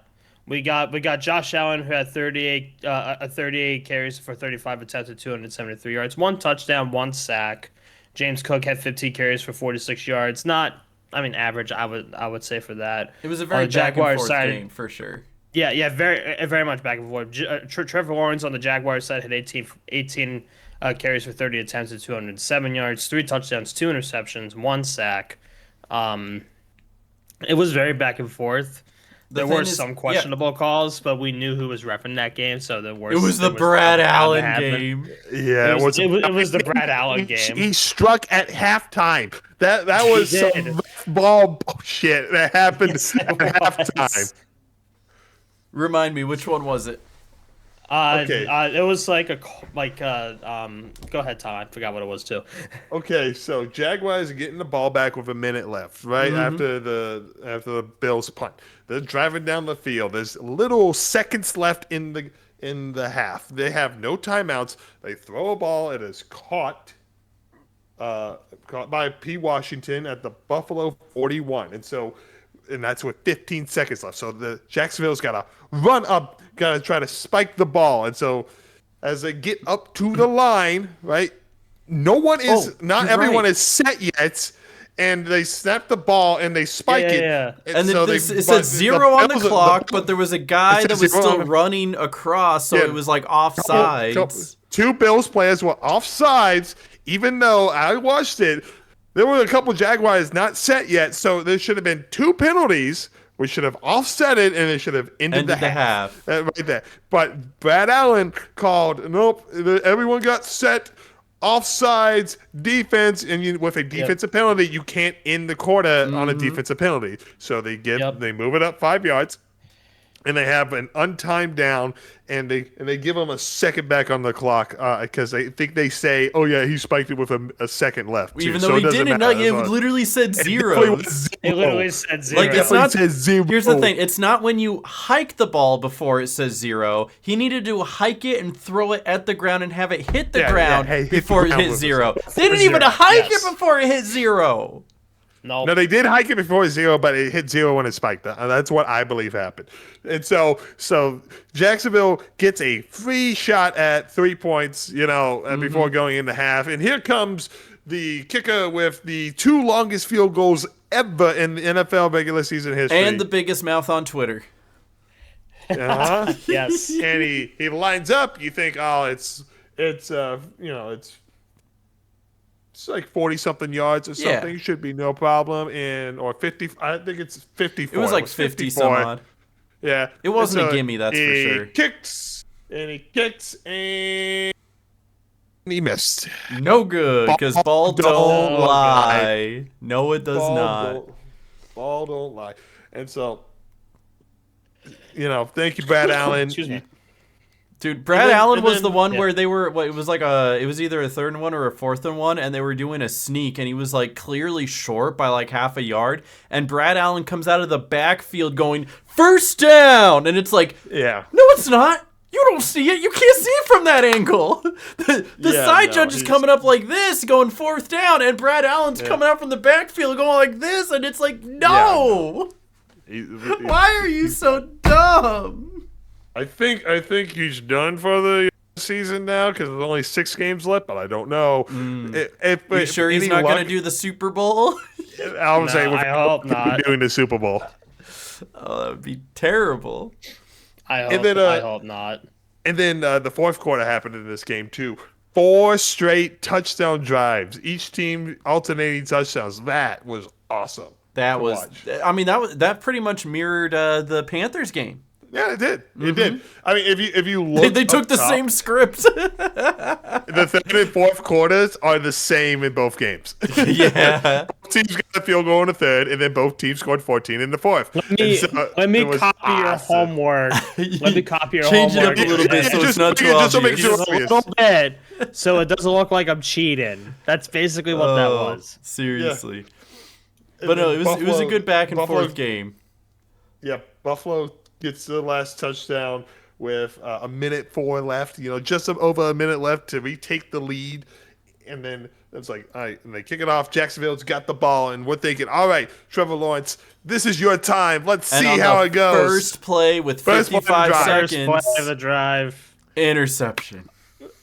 We got Josh Allen, who had 38 carries for 35 attempts at 273 yards, 1 touchdown, 1 sack. James Cook had 15 carries for 46 yards. Not, average. I would say for that. It was a very On the back and Jaguars forth side- game for sure. Yeah, very much back and forth. Trevor Lawrence on the Jaguars side had 18 carries for 30 attempts at 207 yards, 3 touchdowns, 2 interceptions, 1 sack. It was very back and forth. There thing were is- some questionable calls, but we knew who was repping that game, so there were. It was the Brad Allen game. Yeah, It was the Brad Allen game. He struck at halftime. That was He some did. ref ball bullshit that happened Yes, it at was. halftime. Remind me, which one was it? Okay. It was like go ahead, Tom. I forgot what it was too. Okay, so Jaguars are getting the ball back with a minute left, right after the Bills punt. They're driving down the field. There's little seconds left in the half. They have no timeouts. They throw a ball. It is caught by P. Washington at the Buffalo 41, and that's with 15 seconds left. So the Jacksonville's got to run up, got to try to spike the ball. And so as they get up to the line, right, not everyone is set yet, and they snap the ball and they spike it. Yeah. And so then it said 0 on the clock, but there was a guy It that says was 0 still on the- running across, so Yeah. it was like offsides. 2 Bills players were offsides, even though I watched it. There were a couple Jaguars not set yet, so there should have been 2 penalties. We should have offset it, and it should have ended the half. Right there. But Brad Allen called, nope, everyone got set, offsides, defense, and with a defensive penalty, you can't end the quarter on a defensive penalty. So they move it up 5 yards. And they have an untimed down, and they give them a second back on the clock because they think they say, "Oh yeah, he spiked it with a second left." Even too. though So he didn't, matter. it literally said It 0. definitely was It 0. literally said 0. Like, it's Definitely not. says 0. Here's the thing: it's not when you hike the ball before it says 0. He needed to hike it and throw it at the ground and have it hit the ground hit the before it ground hit with 0. it. They didn't even 0, hike yes. it before it hit 0. No. No, they did hike it before 0, but it hit 0 when it spiked. That's what I believe happened. And so Jacksonville gets a free shot at 3 points, before going into half. And here comes the kicker with the 2 longest field goals ever in the NFL regular season history. And the biggest mouth on Twitter. Uh-huh. Yes. And he lines up. You think, oh, it's like 40-something yards or something. Yeah. Should be no problem. Or 50. I think it's 54. It was like 50 some odd. Yeah. It wasn't And a gimme, that's for sure. He kicks and he missed. No good, because ball don't lie. No, it does not. Ball don't lie. And so, thank you, Brad Allen. Excuse me. Dude, Brad Allen was then- the one where they were. It was like it was either a 3rd and 1 or a 4th and 1, and they were doing a sneak, and he was like clearly short by like half a yard, and Brad Allen comes out of the backfield going 1st down, and it's like, Yeah. no, it's not. You don't see it. You can't see it from that angle. The side judge is coming up like this, going 4th down, and Brad Allen's coming out from the backfield going like this, and it's like, no. Why are you so dumb? I think he's done for the season now because there's only 6 games left, but I don't know. You sure he's not going to do the Super Bowl? I would say I hope not. doing the Super Bowl. Oh, that would be terrible. I hope not. And then the 4th quarter happened in this game too. 4 straight touchdown drives. Each team alternating touchdowns. That was awesome. That was. Watch. I mean, that pretty much mirrored the Panthers game. Yeah, it did. It did. I mean, if you look, They took up the top, same script. The 3rd and 4th quarters are the same in both games. Yeah. Both teams got a field goal in the 3rd, and then both teams scored 14 in the 4th. Let me it was copy your awesome. homework. Let me copy your Change it homework. up a little bit so Just it's not make too it- just make obvious. it Just a obvious. little bit, so it doesn't look like I'm cheating. That's basically what that was. Seriously. And But no, then it was a Buffalo- good back and Buffalo- forth game. Yeah, Buffalo gets the last touchdown with a minute 4 left. Just over a minute left to retake the lead, and then it's like, all right, and they kick it off. Jacksonville's got the ball, and we're thinking, all right, Trevor Lawrence, this is your time. Let's And see on how the it goes. First play with First play of the 55 drive. First seconds. play of the drive. Interception.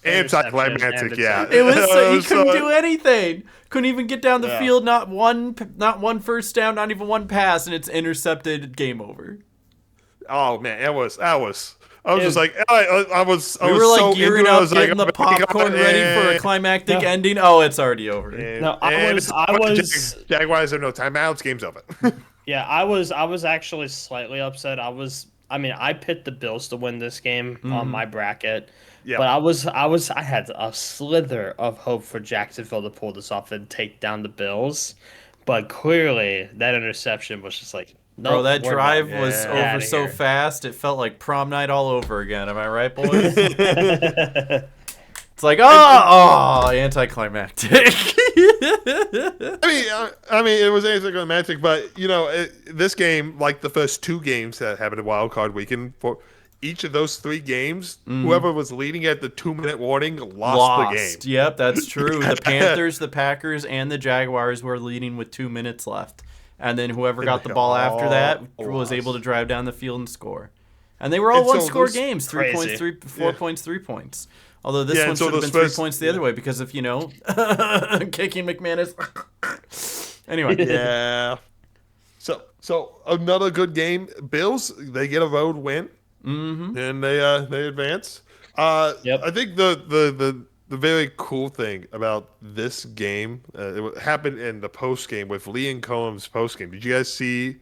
Anticlimactic, yeah. It was so, he couldn't so- do anything. Couldn't even get down the Yeah. field. Not one first down. Not even one pass, and it's intercepted. Game over. Oh man, I was just like, I was We were like so gearing into it. I up, was like, getting the oh, popcorn ready for a climactic No. ending. Oh, it's already over. No, I was Jaguars have no timeouts. Game's over. Yeah, I was actually slightly upset. I picked the Bills to win this game on my bracket. Yeah. But I had a slither of hope for Jacksonville to pull this off and take down the Bills. But clearly that interception was just like, no, Bro, that drive done. was Yeah. over Outta so here. fast. It felt like prom night all over again. Am I right, boys? It's like, anticlimactic. I mean, it was anticlimactic, but this game, like the first 2 games that happened in Wild Card Weekend, for each of those 3 games, whoever was leading at the 2-minute warning lost the game. Yep, that's true. The Panthers, the Packers, and the Jaguars were leading with 2 minutes left. And then whoever got the ball after that was lost. able to drive down the field and score. And they were all And so one-score those- games. 3 Crazy. points, 4 points, 3 points. Although this Yeah, one and so should have those been 3 first- points the other way because of, kicking McManus. Anyway. Yeah. So another good game. Bills, they get a road win, and they advance. Yep. I think the very cool thing about this game, it happened in the post game with Lee and Cohen's post game. Did you guys see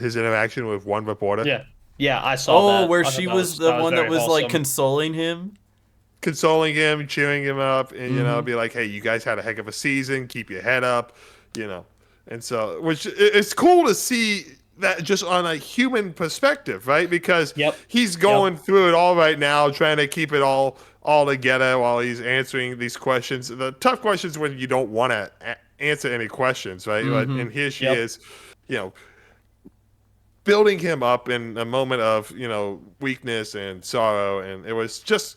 his interaction with one reporter? Yeah, I saw that. Where I thought she that was the one that very was like wholesome. consoling him. Consoling him, cheering him up, and be like, "Hey, you guys had a heck of a season. Keep your head up," And so, which it's cool to see that just on a human perspective, right? Because he's going through it all right now, trying to keep it all together while he's answering these questions. The tough questions when you don't want to answer any questions, right? And here she is, building him up in a moment of weakness and sorrow, and it was just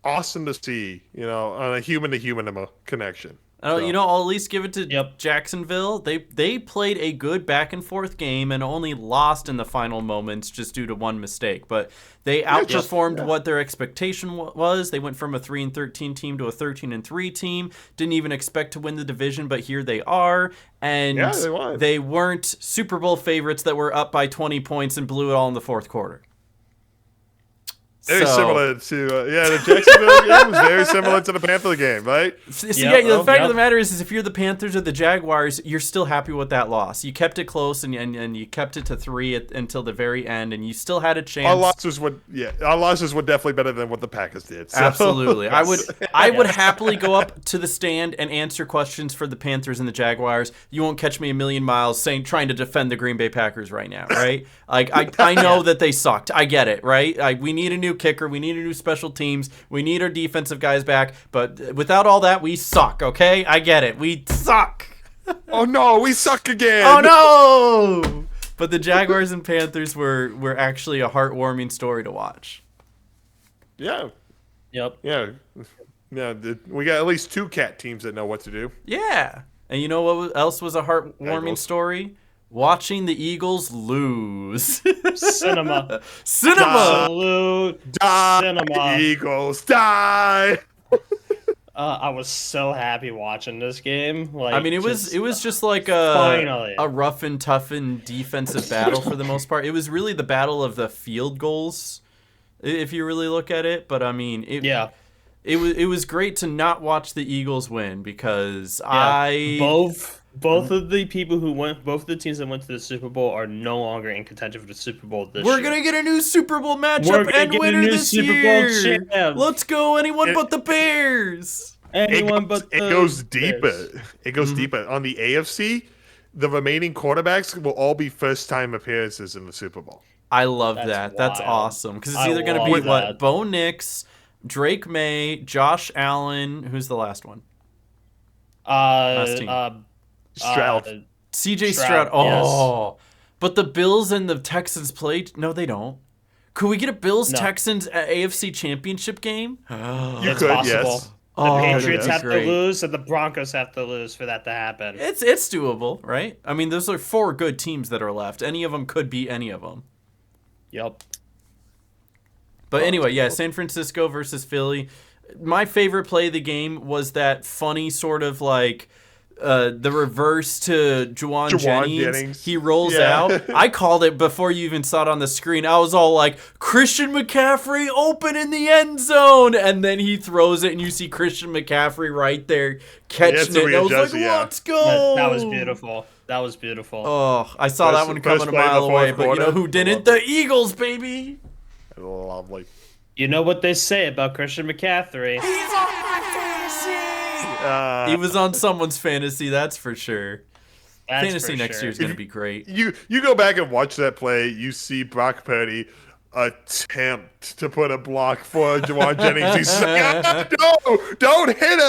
awesome to see, on a human to human connection. You know, I'll at least give it to Yep. Jacksonville. They played a good back and forth game and only lost in the final moments just due to one mistake. But they outperformed what their expectation was. They went from a 3-13 team to a 13-3 team. Didn't even expect to win the division, but here they are. And they weren't Super Bowl favorites that were up by 20 points and blew it all in the fourth quarter. Very similar to the Jacksonville game was very similar to the Panther game, right? The fact of the matter is if you're the Panthers or the Jaguars, you're still happy with that loss. You kept it close and you kept it to 3 until the very end, and you still had a chance. Our losses were definitely better than what the Packers did. So. Absolutely, I would happily go up to the stand and answer questions for the Panthers and the Jaguars. You won't catch me a million miles trying to defend the Green Bay Packers right now, right? Like I know that they sucked. I get it, right? We need a new kicker. We need a new special teams. We need our defensive guys back. But without all that, we suck, okay? I get it. We suck. Oh, no. We suck again. Oh, no. But the Jaguars and Panthers were actually a heartwarming story to watch. Yeah. Yep. Yeah. Yeah. We got at least 2 cat teams that know what to do. Yeah. And you know what else was a heartwarming story? Watching the Eagles lose. Cinema. Absolute cinema. Eagles, die! I was so happy watching this game. Like, I mean, it was just like a rough and tough and defensive battle for the most part. It was really the battle of the field goals, if you really look at it. But I mean, it was great to not watch the Eagles win because both of the teams that went to the Super Bowl are no longer in contention for the Super Bowl this year. We're gonna get a new Super Bowl matchup and winner this year. Let's go, anyone but the Bears. It goes deeper. It goes deeper. On the AFC, the remaining quarterbacks will all be first-time appearances in the Super Bowl. I love that. That's awesome because it's either gonna be Bo Nix, Drake May, Josh Allen. Who's the last one? Stroud. CJ Stroud. Oh. Yes. But the Bills and the Texans played. No, they don't. Could we get a Bills-Texans AFC championship game? It's possible. Yes. The Patriots have to lose and the Broncos have to lose for that to happen. It's doable, right? I mean, those are 4 good teams that are left. Any of them could be any of them. Yep. But anyway, San Francisco versus Philly. My favorite play of the game was that funny sort of like the reverse to Juwan Jennings. He rolls out. I called it before you even saw it on the screen. I was all like, Christian McCaffrey open in the end zone. And then he throws it and you see Christian McCaffrey right there catching it. And I was like, let's go. That was beautiful. That was beautiful. Oh, I saw that one coming a mile away. But you know who didn't? The Eagles, baby. Lovely. You know what they say about Christian McCaffrey. He's on my fantasy. He was on someone's fantasy, that's for sure. Fantasy next year is going to be great. You go back and watch that play, you see Brock Purdy attempt to put a block for Juwan Jennings. He's like, no, don't hit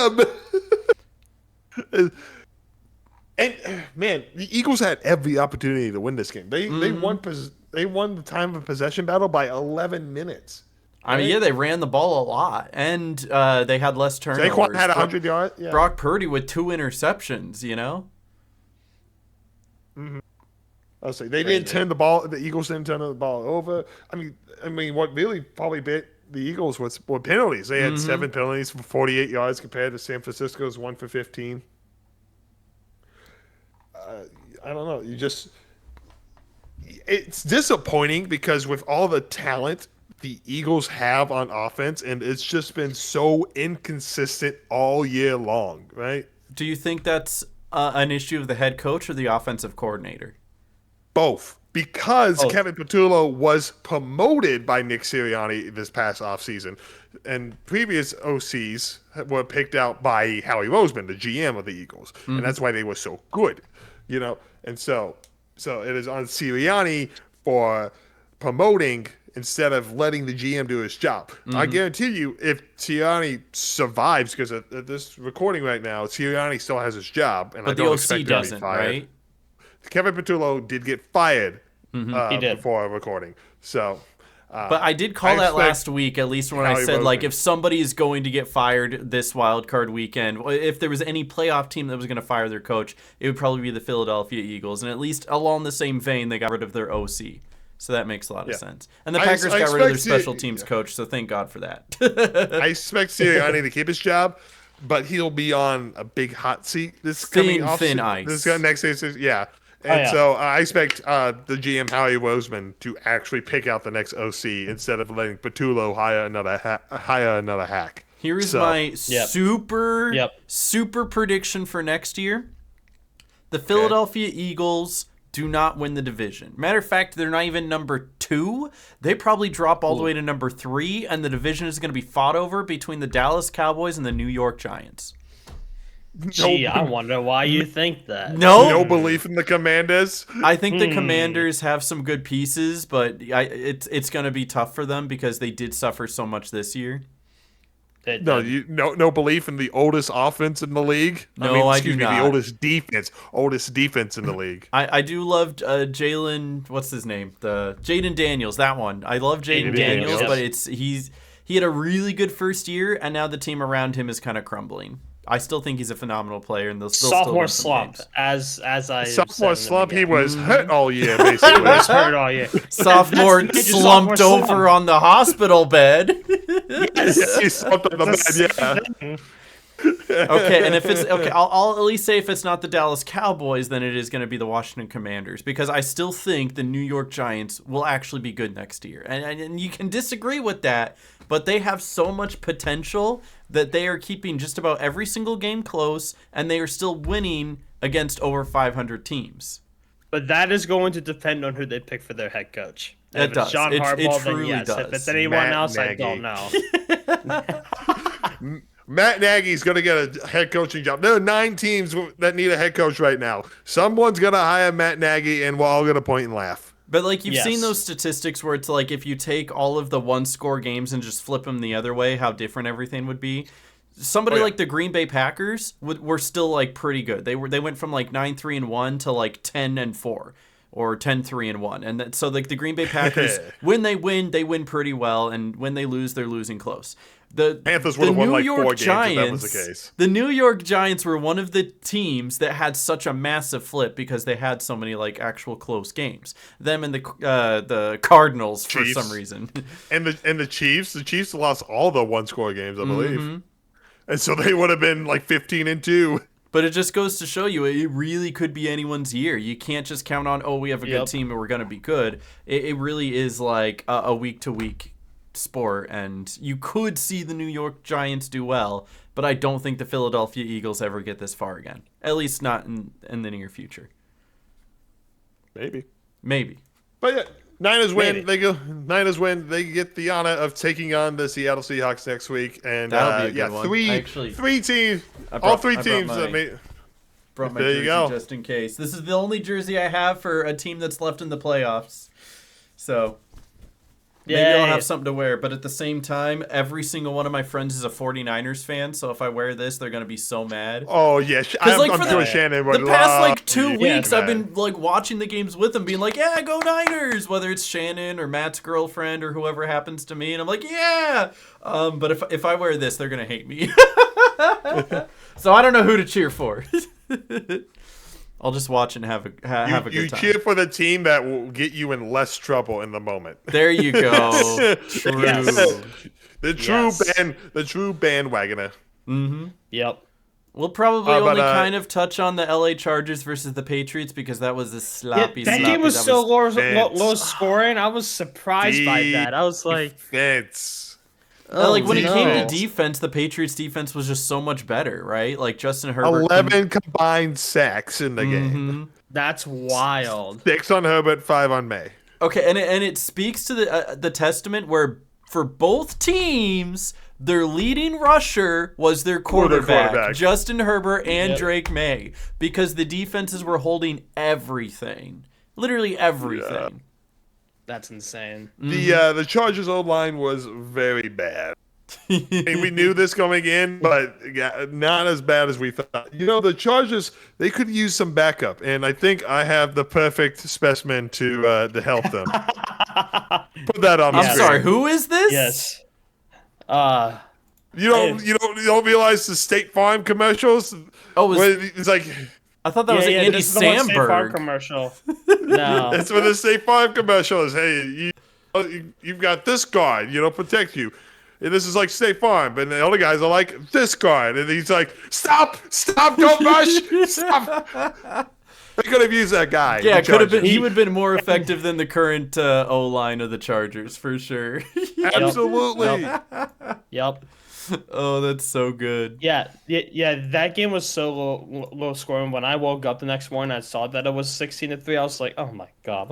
him. And man, the Eagles had every opportunity to win this game. They won the time of possession battle by 11 minutes. I mean, they ran the ball a lot, and they had less turnovers. Saquon had 100 yards. Yeah. Brock Purdy with 2 interceptions, you know? Mm-hmm. I'll say they didn't turn the ball. The Eagles didn't turn the ball over. I mean, what really probably bit the Eagles were penalties. They had 7 penalties for 48 yards compared to San Francisco's 1 for 15. I don't know. It's disappointing because with all the talent the Eagles have on offense, and it's just been so inconsistent all year long, right? Do you think that's an issue of the head coach or the offensive coordinator? Both. Because Kevin Patullo was promoted by Nick Sirianni this past offseason, and previous OCs were picked out by Howie Roseman, the GM of the Eagles, and that's why they were so good, you know? And so it is on Sirianni for promoting instead of letting the GM do his job. I guarantee you, if Sirianni survives, because at this recording right now, Sirianni still has his job, and but I don't the expect OC him to be doesn't, fired. right? Kevin Patullo did get fired He did. before recording. So But I did call that last week, at least when I said, like, if somebody is going to get fired this wild card weekend, if there was any playoff team that was going to fire their coach, it would probably be the Philadelphia Eagles. And at least along the same vein, they got rid of their OC. So that makes a lot of sense. And the Packers got rid of their special teams coach, so thank God for that. I expect Sirianni to keep his job, but he'll be on a big hot seat this coming off. Thin ice. This next season, yeah. And so I expect the GM Howie Roseman to actually pick out the next OC instead of letting Patullo hire another hack. Here's my super prediction for next year. The Philadelphia Eagles do not win the division. Matter of fact, they're not even number 2. They probably drop all the way to number 3, and the division is going to be fought over between the Dallas Cowboys and the New York Giants. Gee, I wonder why you think that. No belief in the Commanders. I think the Commanders have some good pieces, but it's going to be tough for them because they did suffer so much this year. No belief in the oldest offense in the league. I do not. The oldest defense in the league. I do love Jalen. What's his name? Jaden Daniels. That one. I love Jaden Daniels, but he had a really good first year, and now the team around him is kind of crumbling. I still think he's a phenomenal player, and they'll still sophomore still win some slump. games. As I sophomore slump, he was hurt all year. Basically, he was hurt all year. Sophomore slumped over on the hospital bed. Yes, he slumped on the bed. Yeah. Okay, and if it's okay, I'll at least say if it's not the Dallas Cowboys, then it is going to be the Washington Commanders, because I still think the New York Giants will actually be good next year. And you can disagree with that, but they have so much potential that they are keeping just about every single game close, and they are still winning against over 500 teams. But that is going to depend on who they pick for their head coach. It if does. It's John Harbaugh, then yes. Does. If it's anyone else, Nagy. I don't know. Matt Nagy's going to get a head coaching job. There are 9 teams that need a head coach right now. Someone's going to hire Matt Nagy, and we're all going to point and laugh. But, like, you've seen those statistics where it's like if you take all of the one-score games and just flip them the other way, how different everything would be. Somebody like the Green Bay Packers were still, like, pretty good. They went from, like, 9-3-1 to, like, 10-4. Or 10-3-1, and so like the Green Bay Packers, when they win pretty well, and when they lose, they're losing close. The Panthers would have won like 4 games if that was the case. The New York Giants were one of the teams that had such a massive flip because they had so many like actual close games. Them and the Cardinals Chiefs. For some reason, and the Chiefs lost all the one-score games, I believe, and so they would have been like 15-2. But it just goes to show you, it really could be anyone's year. You can't just count on, we have a good team and we're going to be good. It really is like a week-to-week sport, and you could see the New York Giants do well, but I don't think the Philadelphia Eagles ever get this far again. At least not in the near future. Maybe. But yeah, Niners win. Niners win. They get the honor of taking on the Seattle Seahawks next week, and that'll be a good one. Three teams. All three teams. Brought my jersey just in case. This is the only jersey I have for a team that's left in the playoffs. So maybe I'll have something to wear. But at the same time, every single one of my friends is a 49ers fan. So if I wear this, they're going to be so mad. Oh, yeah. I'm sure Shannon would the past, like, 2 weeks, I've been, like, watching the games with them, being like, yeah, go Niners! Whether it's Shannon or Matt's girlfriend or whoever happens to me. And I'm like, yeah! But if I wear this, they're going to hate me. So I don't know who to cheer for. I'll just watch and have a good time. You cheer for the team that will get you in less trouble in the moment. There you go. True. Yes. The true bandwagoner. Mm-hmm. Yep. We'll probably only kind of touch on the LA Chargers versus the Patriots because that was a sloppy. That game was so low scoring. I was surprised by that. I was like, like when it came to defense, the Patriots defense was just so much better, right? Like Justin Herbert. 11 combined sacks in the game. That's wild. 6 on Herbert, 5 on May. Okay, and it speaks to the testament where for both teams, their leading rusher was their quarterback. Justin Herbert and Drake May, because the defenses were holding everything, literally everything. Yeah. That's insane. The Chargers O-line was very bad. I mean, we knew this going in, but yeah, not as bad as we thought. The Chargers, they could use some backup, and I think I have the perfect specimen to help them. Put that on the I'm screen. sorry, who is this? Yes. You don't realize the State Farm commercials? Oh, where it's like I thought that was Andy this is the one State Farm Samberg. commercial. No. that's what the State Farm commercial is. Hey, you've got this guard, protect you. And this is like State Farm, and the other guys are like this guard, and he's like, stop, don't rush, stop. They could have used that guy. Yeah, the it could have been. Chargers. He would have been more effective than the current O line of the Chargers for sure. Absolutely. Yep. Oh, that's so good. Yeah. That game was so low scoring. When I woke up the next morning, I saw that it was 16-3. I was like, "Oh my god!"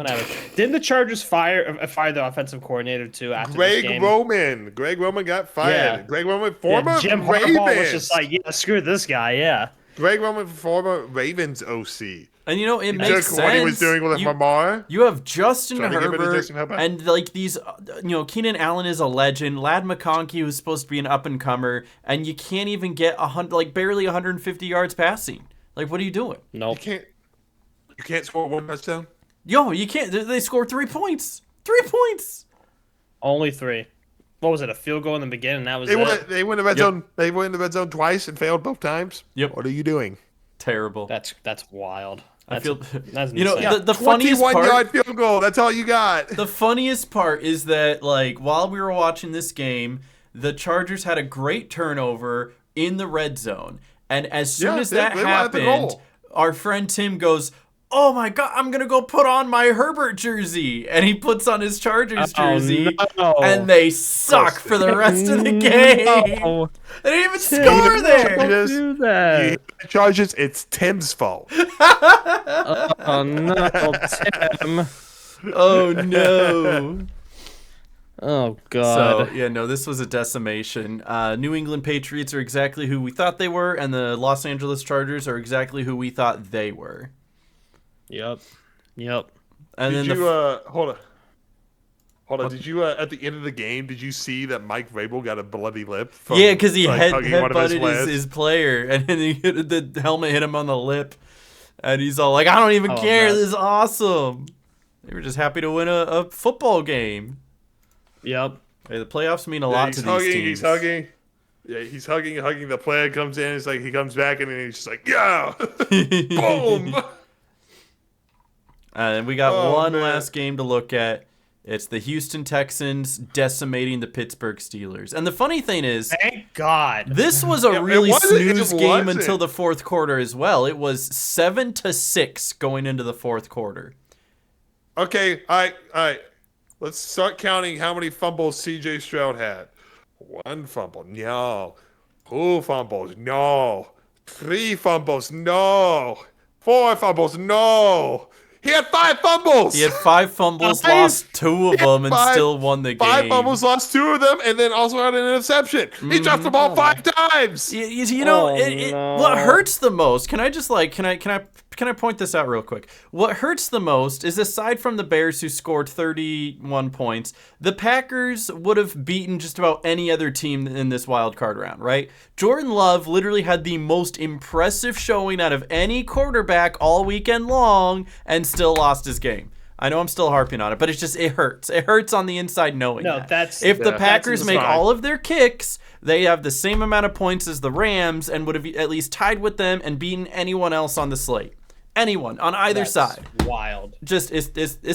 Didn't the Chargers fire the offensive coordinator too after this game? Greg Roman got fired. Yeah. Greg Roman, former Jim Ravens. Harbaugh was just like, "Yeah, screw this guy." Yeah. Greg Roman, former Ravens OC. And it makes Took sense. what he was doing with Lamar. You have Justin Trying to get rid of Herbert, Justin Herbert. and like these, Keenan Allen is a legend. Lad McConkey, who's supposed to be an up and comer, and you can't even get barely 150 yards passing. Like, what are you doing? Nope. You can't score one touchdown. Yo, you can't. They scored 3 points. 3 points. Only 3. What was it? A field goal in the beginning. That was They it. went in the red zone. They went in the red zone twice and failed both times. Yep. What are you doing? Terrible. That's wild. I feel. That's The funniest 21-yard part. field goal. That's all you got. The funniest part is that, like, while we were watching this game, the Chargers had a great turnover in the red zone. And as soon as that they were at the happened, goal. our friend Tim goes, "Oh my God, I'm going to go put on my Herbert jersey." And he puts on his Chargers jersey. no. And they suck for the rest of the game. No. They didn't even score there. Don't do that. Charges. It's Tim's fault. Oh no, Tim. Oh, no. Oh god. So, yeah, no, this was a decimation. New England Patriots are exactly who we thought they were, and the Los Angeles Chargers are exactly who we thought they were. Yep. And Did then you hold on? Did you at the end of the game? Did you see that Mike Vrabel got a bloody lip? From, yeah, because he hugging one of headbutted his player, and then the helmet hit him on the lip, and he's all like, "I don't even care. man. This is awesome." They were just happy to win a football game. Yep. Hey, the playoffs mean a lot to these teams. He's hugging. Yeah, he's hugging. The player comes in. It's like he comes back and he's just like, yeah, boom. And we got Oh, one man. last game to look at. It's the Houston Texans decimating the Pittsburgh Steelers. And the funny thing is, Thank God. this was a It really wasn't- snooze it game wasn't. until the fourth quarter as well. It was 7-6 going into the fourth quarter. Okay, all right. Let's start counting how many fumbles C.J. Stroud had. 1 fumble, no. 2 fumbles, no. 3 fumbles, no. 4 fumbles, no. He had 5 fumbles. He had 5 fumbles, Five? lost 2 of them, and Five- still won the game. 5 fumbles, lost 2 of them, and then also had an interception. He dropped the ball 5 times. You know, Oh, no. what hurts the most? Can I just can I point this out real quick? What hurts the most is, aside from the Bears, who scored 31 points, the Packers would have beaten just about any other team in this wild card round, right? Jordan Love literally had the most impressive showing out of any quarterback all weekend long, and still lost his game. I know I'm still harping on it, but it hurts. It hurts on the inside knowing No, that. that's- If the yeah, Packers that's make fine. all of their kicks, they have the same amount of points as the Rams and would have at least tied with them and beaten anyone else on the slate. Anyone on either That's side. wild. Just it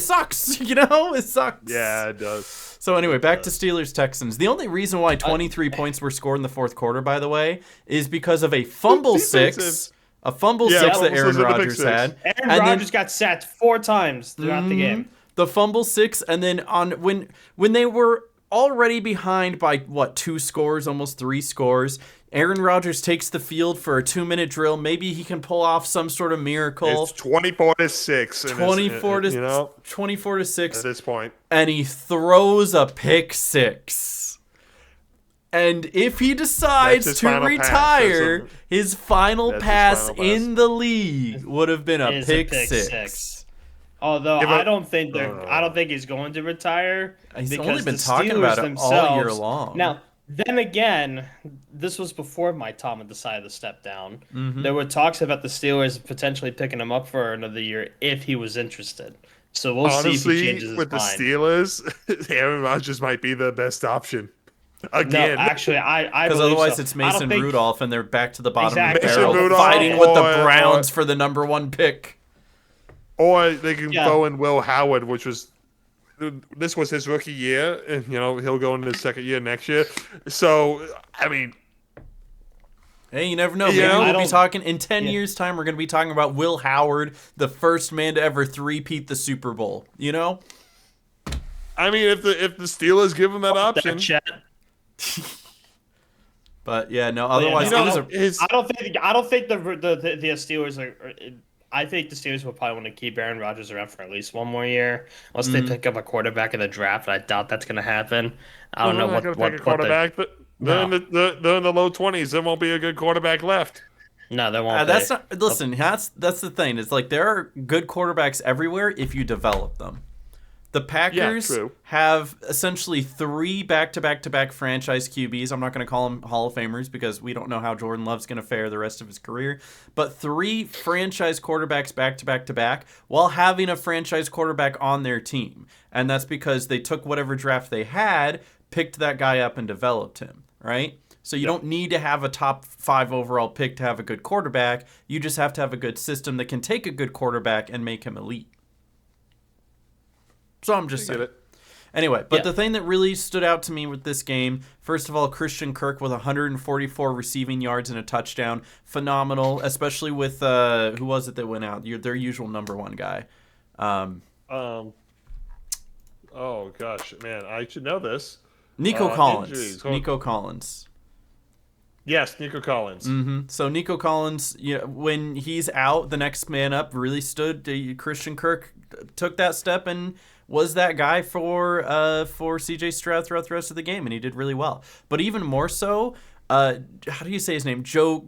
sucks, It sucks. Yeah, it does. So anyway, back to Steelers Texans. The only reason why 23 points were scored in the fourth quarter, by the way, is because of a fumble Defensive. six. A fumble Yeah, six that fumble Aaron six and a pick Rodgers six. had. Aaron And then- Rodgers got sacked 4 times throughout the game. The fumble 6, and then when they were already behind by 2 scores, almost 3 scores, Aaron Rodgers takes the field for a 2-minute drill. Maybe he can pull off some sort of miracle. It's 24-6. 24 to 6, at this point. and he throws a pick 6. And if he decides That's his to final pass. retire, That's his final That's his pass final pass. in the league would have been a Is a pick pick 6. six. Although Yeah, but- I don't think he's going to retire. He's because only been the talking Steelers about it all year themselves- long. Now Then again, this was before Mike Tomlin decided to step down. Mm-hmm. There were talks about the Steelers potentially picking him up for another year if he was interested. So we'll see if he Honestly, changes his with the mind. Steelers, Aaron Rodgers might be the best option. No, Again, actually, I Because believe otherwise so. it's I don't Mason think- Rudolph, and they're back to the bottom Exactly. of the barrel, Mason Rudolph fighting with the or- Browns for the number 1 pick. or they can Yeah. throw in Will Howard, which was this was his rookie year, and he'll go into his second year next year. So I mean, Hey, you never know. Maybe Yeah. we'll be talking in 10 Yeah. years' time. We're going to be talking about Will Howard, the first man to ever three-peat the Super Bowl. You know? if the Steelers give him that option, Chet. But yeah, no. Otherwise, no, it was a. his I don't think the Steelers are. I think the Steelers will probably want to keep Aaron Rodgers around for at least one more year, unless they pick up a quarterback in the draft. I doubt that's going to happen. I don't know they're what not gonna pick a quarterback. But they're in the low 20s. There won't be a good quarterback left. No, they won't. That's not. Listen, that's the thing. It's like there are good quarterbacks everywhere if you develop them. The Packers true. have essentially 3 back-to-back-to-back franchise QBs. I'm not going to call them Hall of Famers because we don't know how Jordan Love's going to fare the rest of his career. But 3 franchise quarterbacks back-to-back-to-back while having a franchise quarterback on their team. And that's because they took whatever draft they had, picked that guy up, and developed him, right? So you don't need to have a top 5 overall pick to have a good quarterback. You just have to have a good system that can take a good quarterback and make him elite. So I'm just Get saying. it? Anyway, but Yeah. the thing that really stood out to me with this game, first of all, Christian Kirk with 144 receiving yards and a touchdown. Phenomenal, especially with, who was it that went out? Their usual number 1 guy. Oh gosh, man, I should know this. Nico Collins. Injuries. Nico Collins. Yes, Nico Collins. So Nico Collins, when he's out, the next man up really stood. Christian Kirk took that step and was that guy for C.J. Stroud throughout the rest of the game, and he did really well. But even more so, how do you say his name? Joe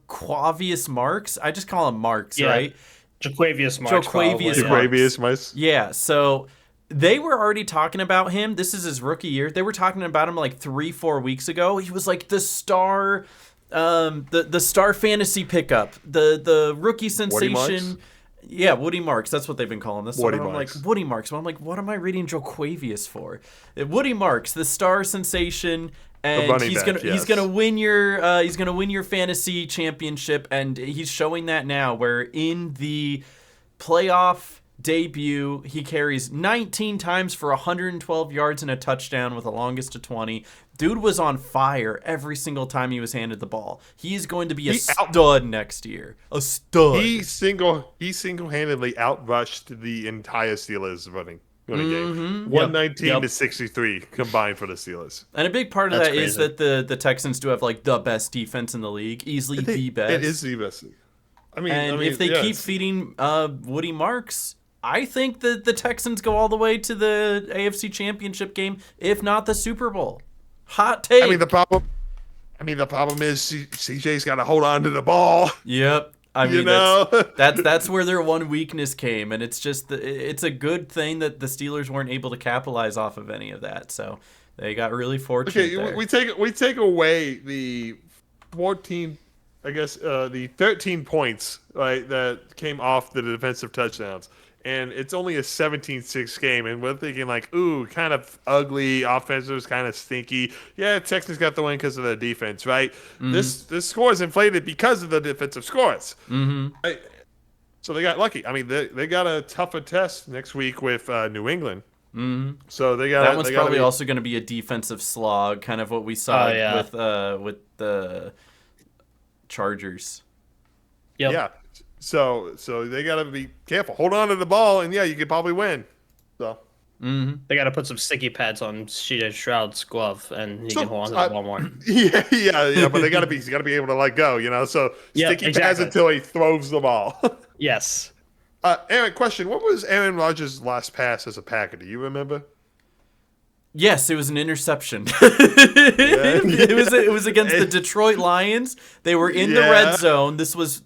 Quavius Marks. I just call him Marks, Yeah. right? Jaquavius Marks. Jaquavius probably. Marks. Jaquavius Mice. Yeah. So they were already talking about him. This is his rookie year. They were talking about him like 3-4 weeks ago. He was like the star, the star fantasy pickup, the rookie sensation. Marks? Yeah, Woody Marks. That's what they've been calling this. Woody I'm Marks. like Woody Marks. Well, I'm like, what am I reading Joquavius for? Woody Marks, the star sensation, and running he's back, gonna yes. win your fantasy championship, and he's showing that now. Where in the playoff debut, he carries 19 times for 112 yards and a touchdown with the longest to 20. Dude was on fire every single time he was handed the ball. He's going to be a stud next year. A stud. He single-handedly outrushed the entire Steelers running game. 119 Yep. to 63 combined for the Steelers. And a big part of That's that is crazy. that the Texans do have like the best defense in the league, easily the best. It is the best. And if they keep feeding Woody Marks, I think that the Texans go all the way to the AFC Championship game, if not the Super Bowl. Hot take. the problem is CJ's got to hold on to the ball. Yep. I mean, know? that's where their one weakness came, and it's just it's a good thing that the Steelers weren't able to capitalize off of any of that. So they got really fortunate. Okay, there. we take away the 14, I guess the 13 points right that came off the defensive touchdowns. And it's only a 17-6 game, and we're thinking like, ooh, kind of ugly, offensive, kind of stinky. Yeah, Texans got the win because of the defense, right? This score is inflated because of the defensive scores. Right? So they got lucky. I mean, they got a tougher test next week with New England. So they got that one's probably also going to be a defensive slog, kind of what we saw with the Chargers. Yep. Yeah. So they got to be careful. Hold on to the ball, and yeah, you could probably win. So They got to put some sticky pads on C.J. Stroud's glove, and he can hold on to the ball more. yeah, but he's got to be able to let go, So Yeah, sticky pads exactly. until he throws the ball. Yes. Aaron, question: what was Aaron Rodgers' last pass as a Packer? Do you remember? Yes, it was an interception. It was against the Detroit Lions. They were in the red zone. This was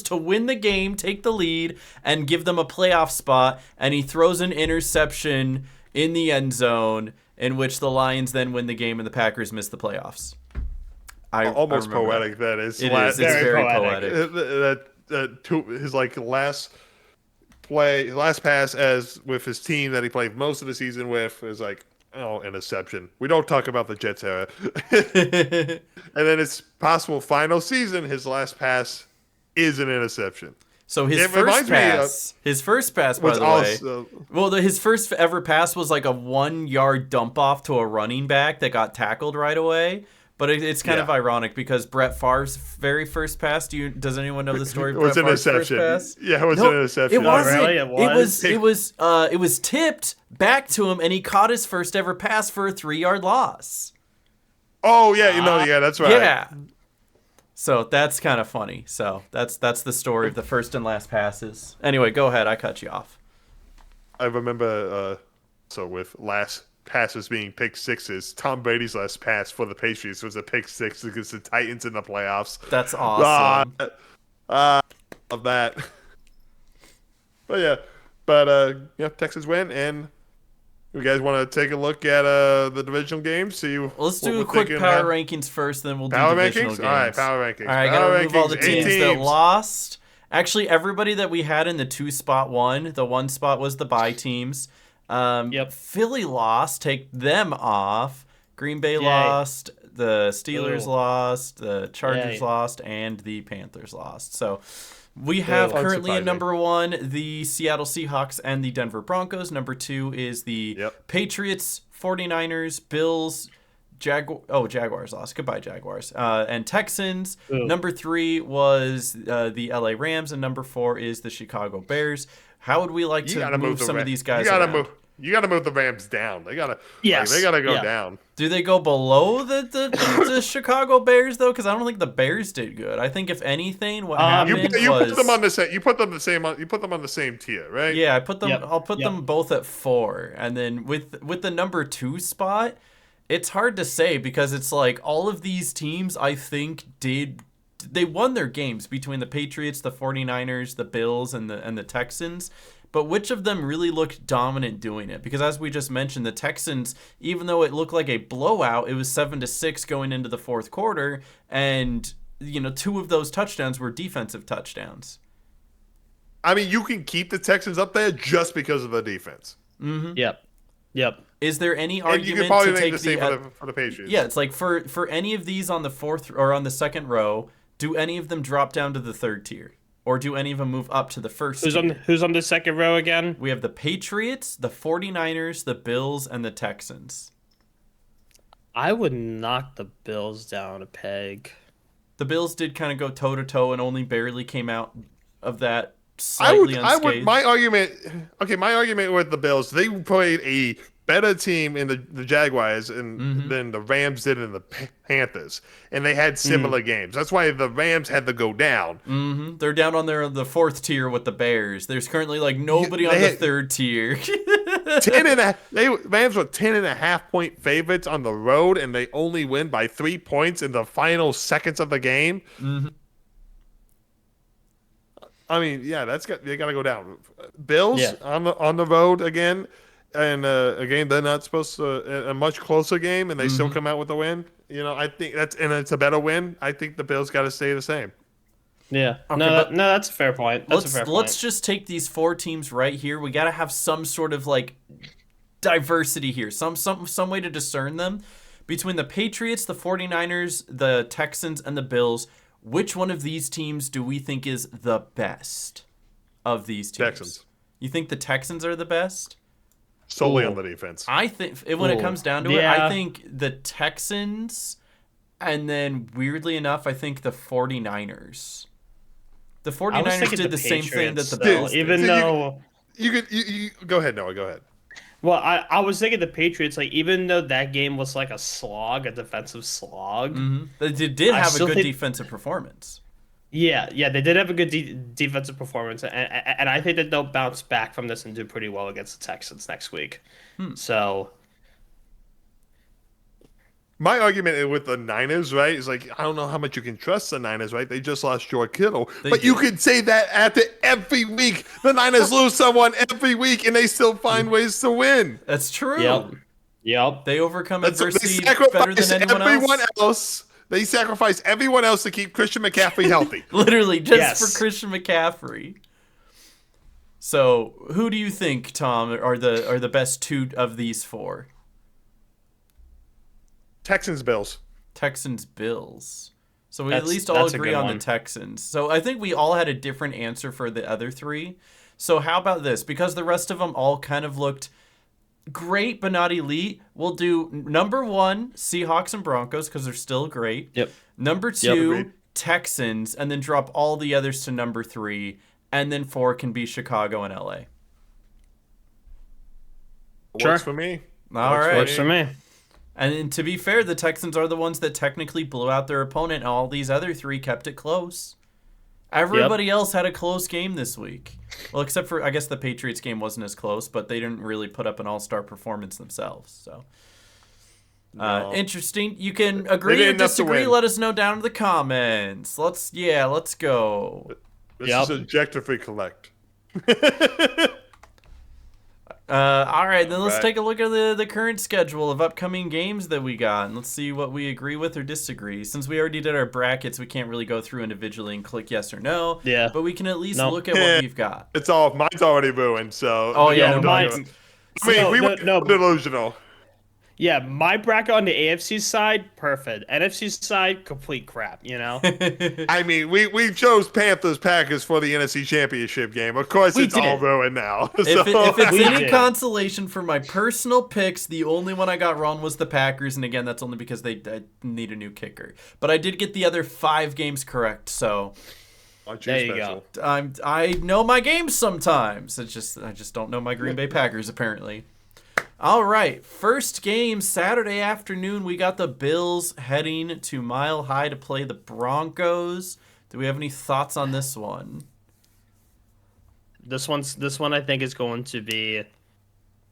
to win the game, take the lead, and give them a playoff spot. And he throws an interception in the end zone. in which the Lions then win the game and the Packers miss the playoffs. Almost I remember poetic that is. It is. It's very poetic. His last pass as with his team that he played most of the season with is like, oh, interception. We don't talk about the Jets era. And then his possible final season, his last pass is an interception. So his first pass, by the way, his first ever pass was like a 1-yard dump off to a running back that got tackled right away. But it's kind of ironic because Brett Favre's very first pass. Does anyone know the story of Brett Favre's first pass? Yeah, it was an interception. It wasn't. Really? It was tipped back to him, and he caught his first ever pass for a 3-yard loss. Oh yeah, that's right. Yeah. So that's kind of funny. So that's the story of the first and last passes. Anyway, go ahead. I cut you off. I remember. With last passes being pick sixes, Tom Brady's last pass for the Patriots was a pick six against the Titans in the playoffs. That's awesome. Of that. Texans win, and you guys want to take a look at the divisional games? See, let's do a quick power rankings first, then we'll do power divisional rankings. games. All right, power rankings. All right, power gotta remove all the rankings. teams that lost. Actually, everybody that we had in the 2 spot won. The 1 spot was the bye teams. Philly lost. Take them off. Green Bay lost. The Steelers lost. The Chargers lost, and the Panthers lost. So we have currently at number 1 the Seattle Seahawks and the Denver Broncos. Number 2 is the Patriots, 49ers, Bills, Jaguars lost. Goodbye, Jaguars. And Texans. Ooh. Number 3 was the LA Rams, and number 4 is the Chicago Bears. How would we like to move some of these guys around? You gotta move the Rams down. They gotta go down. Do they go below the Chicago Bears though? Because I don't think the Bears did good. I think if anything, what happened you was put them on the same. You put them on the same tier, right? Yeah, I put them. I'll put them both at 4, and then with the number 2 spot, it's hard to say because it's like all of these teams I think they won their games between the Patriots, the 49ers, the Bills, and the Texans. But which of them really looked dominant doing it? Because as we just mentioned, the Texans, even though it looked like a blowout, it was 7-6 going into the fourth quarter, and 2 of those touchdowns were defensive touchdowns. I mean, you can keep the Texans up there just because of the defense. Mm-hmm. Yep. Is there any argument you could probably to take the same for the Patriots? Yeah, it's like for any of these on the 4th or on the 2nd row, do any of them drop down to the 3rd tier? Or do any of them move up to the 1st tier? Who's on the 2nd row again? We have the Patriots, the 49ers, the Bills, and the Texans. I would knock the Bills down a peg. The Bills did kind of go toe-to-toe and only barely came out of that slightly unscathed. My argument with the Bills, they played a better team in the Jaguars than the Rams did in the Panthers, and they had similar games. That's why the Rams had to go down. Mm-hmm. They're down on the 4th tier with the Bears. There's currently nobody on the 3rd tier. Rams were 10.5 point favorites on the road, and they only win by 3 points in the final seconds of the game. Mm-hmm. I mean, they got to go down. Bills on the road again. And again, they're not supposed to a much closer game, and they still come out with a win. I think it's a better win. I think the Bills got to stay the same. Yeah. Okay, that's a fair point. Let's just take these 4 teams right here. We got to have some sort of diversity here. Some way to discern them between the Patriots, the 49ers, the Texans, and the Bills. Which one of these teams do we think is the best of these teams? Texans. You think the Texans are the best? Solely on the defense. I think when it comes down to it, I think the Texans, and then weirdly enough, I think the 49ers. The 49ers did the same thing that the Bills did. Even though you go ahead, Noah. Go ahead. Well, I was thinking the Patriots, even though that game was like a defensive slog. They did have a good defensive performance. Yeah, they did have a good defensive performance, and I think that they'll bounce back from this and do pretty well against the Texans next week. So, my argument with the Niners, right, is I don't know how much you can trust the Niners, right? They just lost George Kittle, but you could say that after every week. The Niners lose someone every week, and they still find ways to win. That's true. Yep. Yep. They overcome They adversity better than sacrifice anyone everyone else. else. They sacrifice everyone else to keep Christian McCaffrey healthy. Literally, just Yes. for Christian McCaffrey. So, who do you think, Tom, are the best two of these four? Texans, Bills. Texans, Bills. So we at That's- least all that's a agree good on the one. Texans. So I think we all had a different answer for the other three. So how about this? Because the rest of them all kind of looked great but not elite, we'll do number 1, Seahawks and Broncos, because they're still great. Yep. Number 2, agreed. Texans, and then drop all the others to number 3. And then 4 can be Chicago and LA. Sure. Works for me. All right. Works for me. And then, to be fair, the Texans are the ones that technically blew out their opponent, and all these other 3 kept it close. Everybody else had a close game this week. Well, except for, I guess, the Patriots game wasn't as close, but they didn't really put up an all-star performance themselves. So, No. interesting. You can agree did or enough to disagree. win. Let us know down in the comments. Let's go. This Yep. is objectively collect. All right, then let's Right. take a look at the current schedule of upcoming games that we got, and let's see what we agree with or disagree. Since we already did our brackets, we can't really go through individually and click yes or no. Yeah. But we can at least No. look at what we've got. It's all mine's already ruined. So Oh, yeah, don't mine- do it. I mean, No, we no, were no. delusional. Yeah, my bracket on the AFC side, perfect. NFC side, complete crap, you know? I mean, we chose Panthers Packers for the NFC Championship game. Of course, We it's all did. ruined now. If it's We any did. consolation for my personal picks, the only one I got wrong was the Packers, and again, that's only because they need a new kicker. But I did get the other 5 games correct, so There you go. I know my games sometimes. It's just I just don't know my Green Bay Packers apparently. All right, first game Saturday afternoon. We got the Bills heading to Mile High to play the Broncos. Do we have any thoughts on this one? This one I think is going to be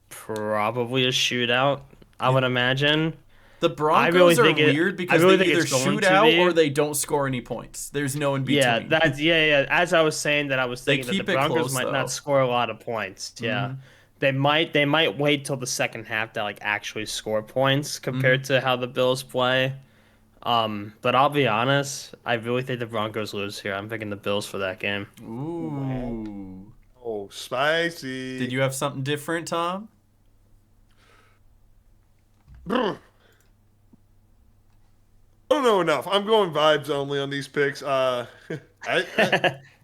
probably a shootout, I would imagine. The Broncos really are think weird because really they think either it's going shoot to out be. or they don't score any points. There's no in between. Yeah, as I was saying that I was They thinking that keep the it Broncos close, might though. not score a lot of points. Yeah. They might wait till the second half to like actually score points compared to how the Bills play. But I'll be honest, I really think the Broncos lose here. I'm picking the Bills for that game. Ooh. Oh, spicy. Did you have something different, Tom? I don't know enough. I'm going vibes only on these picks.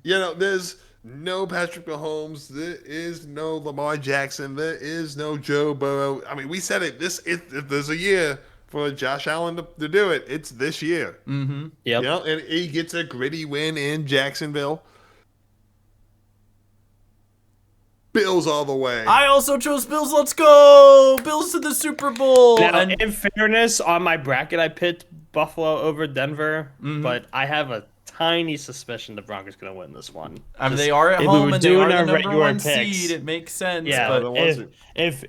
There's no Patrick Mahomes. There is no Lamar Jackson. There is no Joe Burrow. I mean, we said it. If there's a year for Josh Allen to do it, it's this year. Mm-hmm. Yep. And he gets a gritty win in Jacksonville. Bills all the way. I also chose Bills. Let's go! Bills to the Super Bowl. Now, And in fairness, on my bracket, I picked Buffalo over Denver, but I have a tiny suspicion the Broncos going to win this one. I mean, Just- they are at if we home were and they doing are the our number regular 1 picks- seed. It makes sense. Yeah, but the ones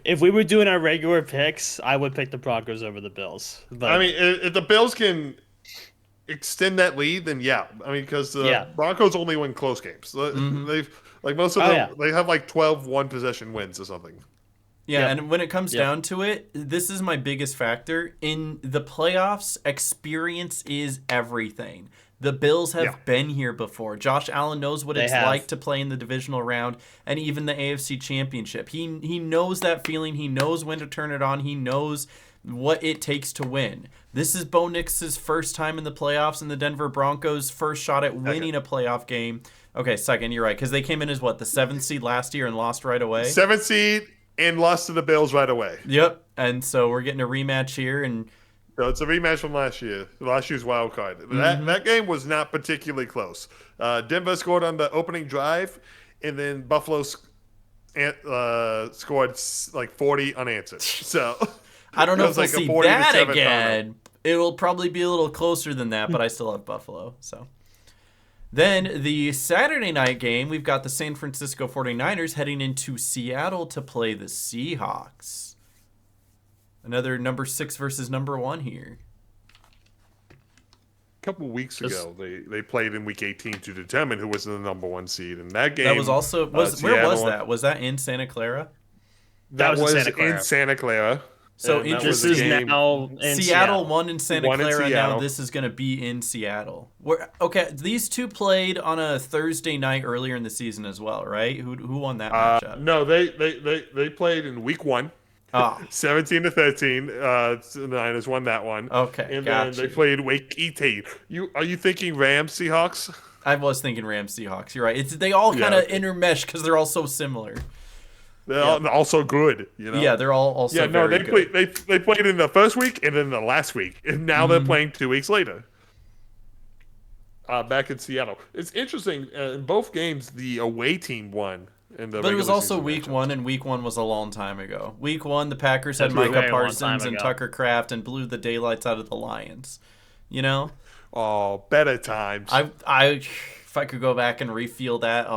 if we were doing our regular picks, I would pick the Broncos over the Bills. But I mean, if the Bills can extend that lead, then yeah. I mean, because the Yeah. Broncos only win close games. They've like most of Oh, them. yeah. They have like 12 one-possession wins or something. yeah, Yep. and when it comes Yep. down to it, this is my biggest factor. In the playoffs, experience is everything. The Bills have Yeah. been here before. Josh Allen knows what They it's have. like to play in the divisional round and even the AFC Championship. He knows that feeling. He knows when to turn it on. He knows what it takes to win. This is Bo Nix's first time in the playoffs, and the Denver Broncos' first shot at winning a playoff game. Okay, second, you're right, because they came in as what, the 7th seed last year and lost right away? 7th seed and lost to the Bills right away. Yep, and so we're getting a rematch here, and So it's a rematch from last year. Last year's wild card. That game was not particularly close. Denver scored on the opening drive, and then Buffalo scored like 40 unanswered. So I don't know it if was we'll like a see 40 to that 7 again. It'll probably be a little closer than that, but I still have Buffalo. So then the Saturday night game, we've got the San Francisco 49ers heading into Seattle to play the Seahawks. Another number 6 versus number 1 here. A couple weeks ago, they played in Week 18 to determine who was the number 1 seed. And that game That was also where was Seattle- that? Was that in Santa Clara? That was in was Santa Clara. in Santa Clara. So And that This was a is game- now in Seattle won in Santa Won in Clara. Now Seattle. this is going to be in Seattle. Okay, these two played on a Thursday night earlier in the season as well, right? Who won that matchup? No, they played in week 1. Oh, 17-13. The Niners won that one. Okay, and got then they you. played week 18. Are you thinking Rams Seahawks? I was thinking Rams Seahawks. You're right. They all kind of intermesh because they're all so similar. They're also good. You know. Yeah, they're all also Yeah, no, very they good. played. They played in the first week and then the last week, and now they're playing 2 weeks later. Back in Seattle, it's interesting. In both games, the away team won. But it was also week 1, and week 1 was a long time ago. Week 1, the Packers had That's a Micah very long Parsons time and ago. Tucker Kraft and blew the daylights out of the Lions. You know, Oh, better times. if I could go back and refeel that,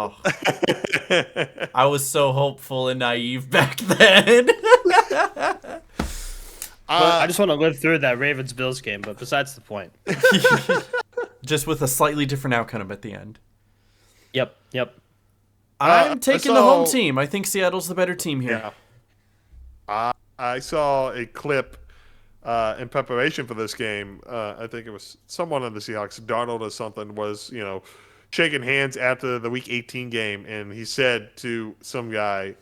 I was so hopeful and naive back then. I just want to live through that Ravens Bills game, but besides the point. Just with a slightly different outcome at the end. Yep. I'm taking the home so- team. I think Seattle's the better team here. Yeah. I saw a clip in preparation for this game. I think it was someone on the Seahawks, Darnold or something, was shaking hands after the Week 18 game, and he said to some guy,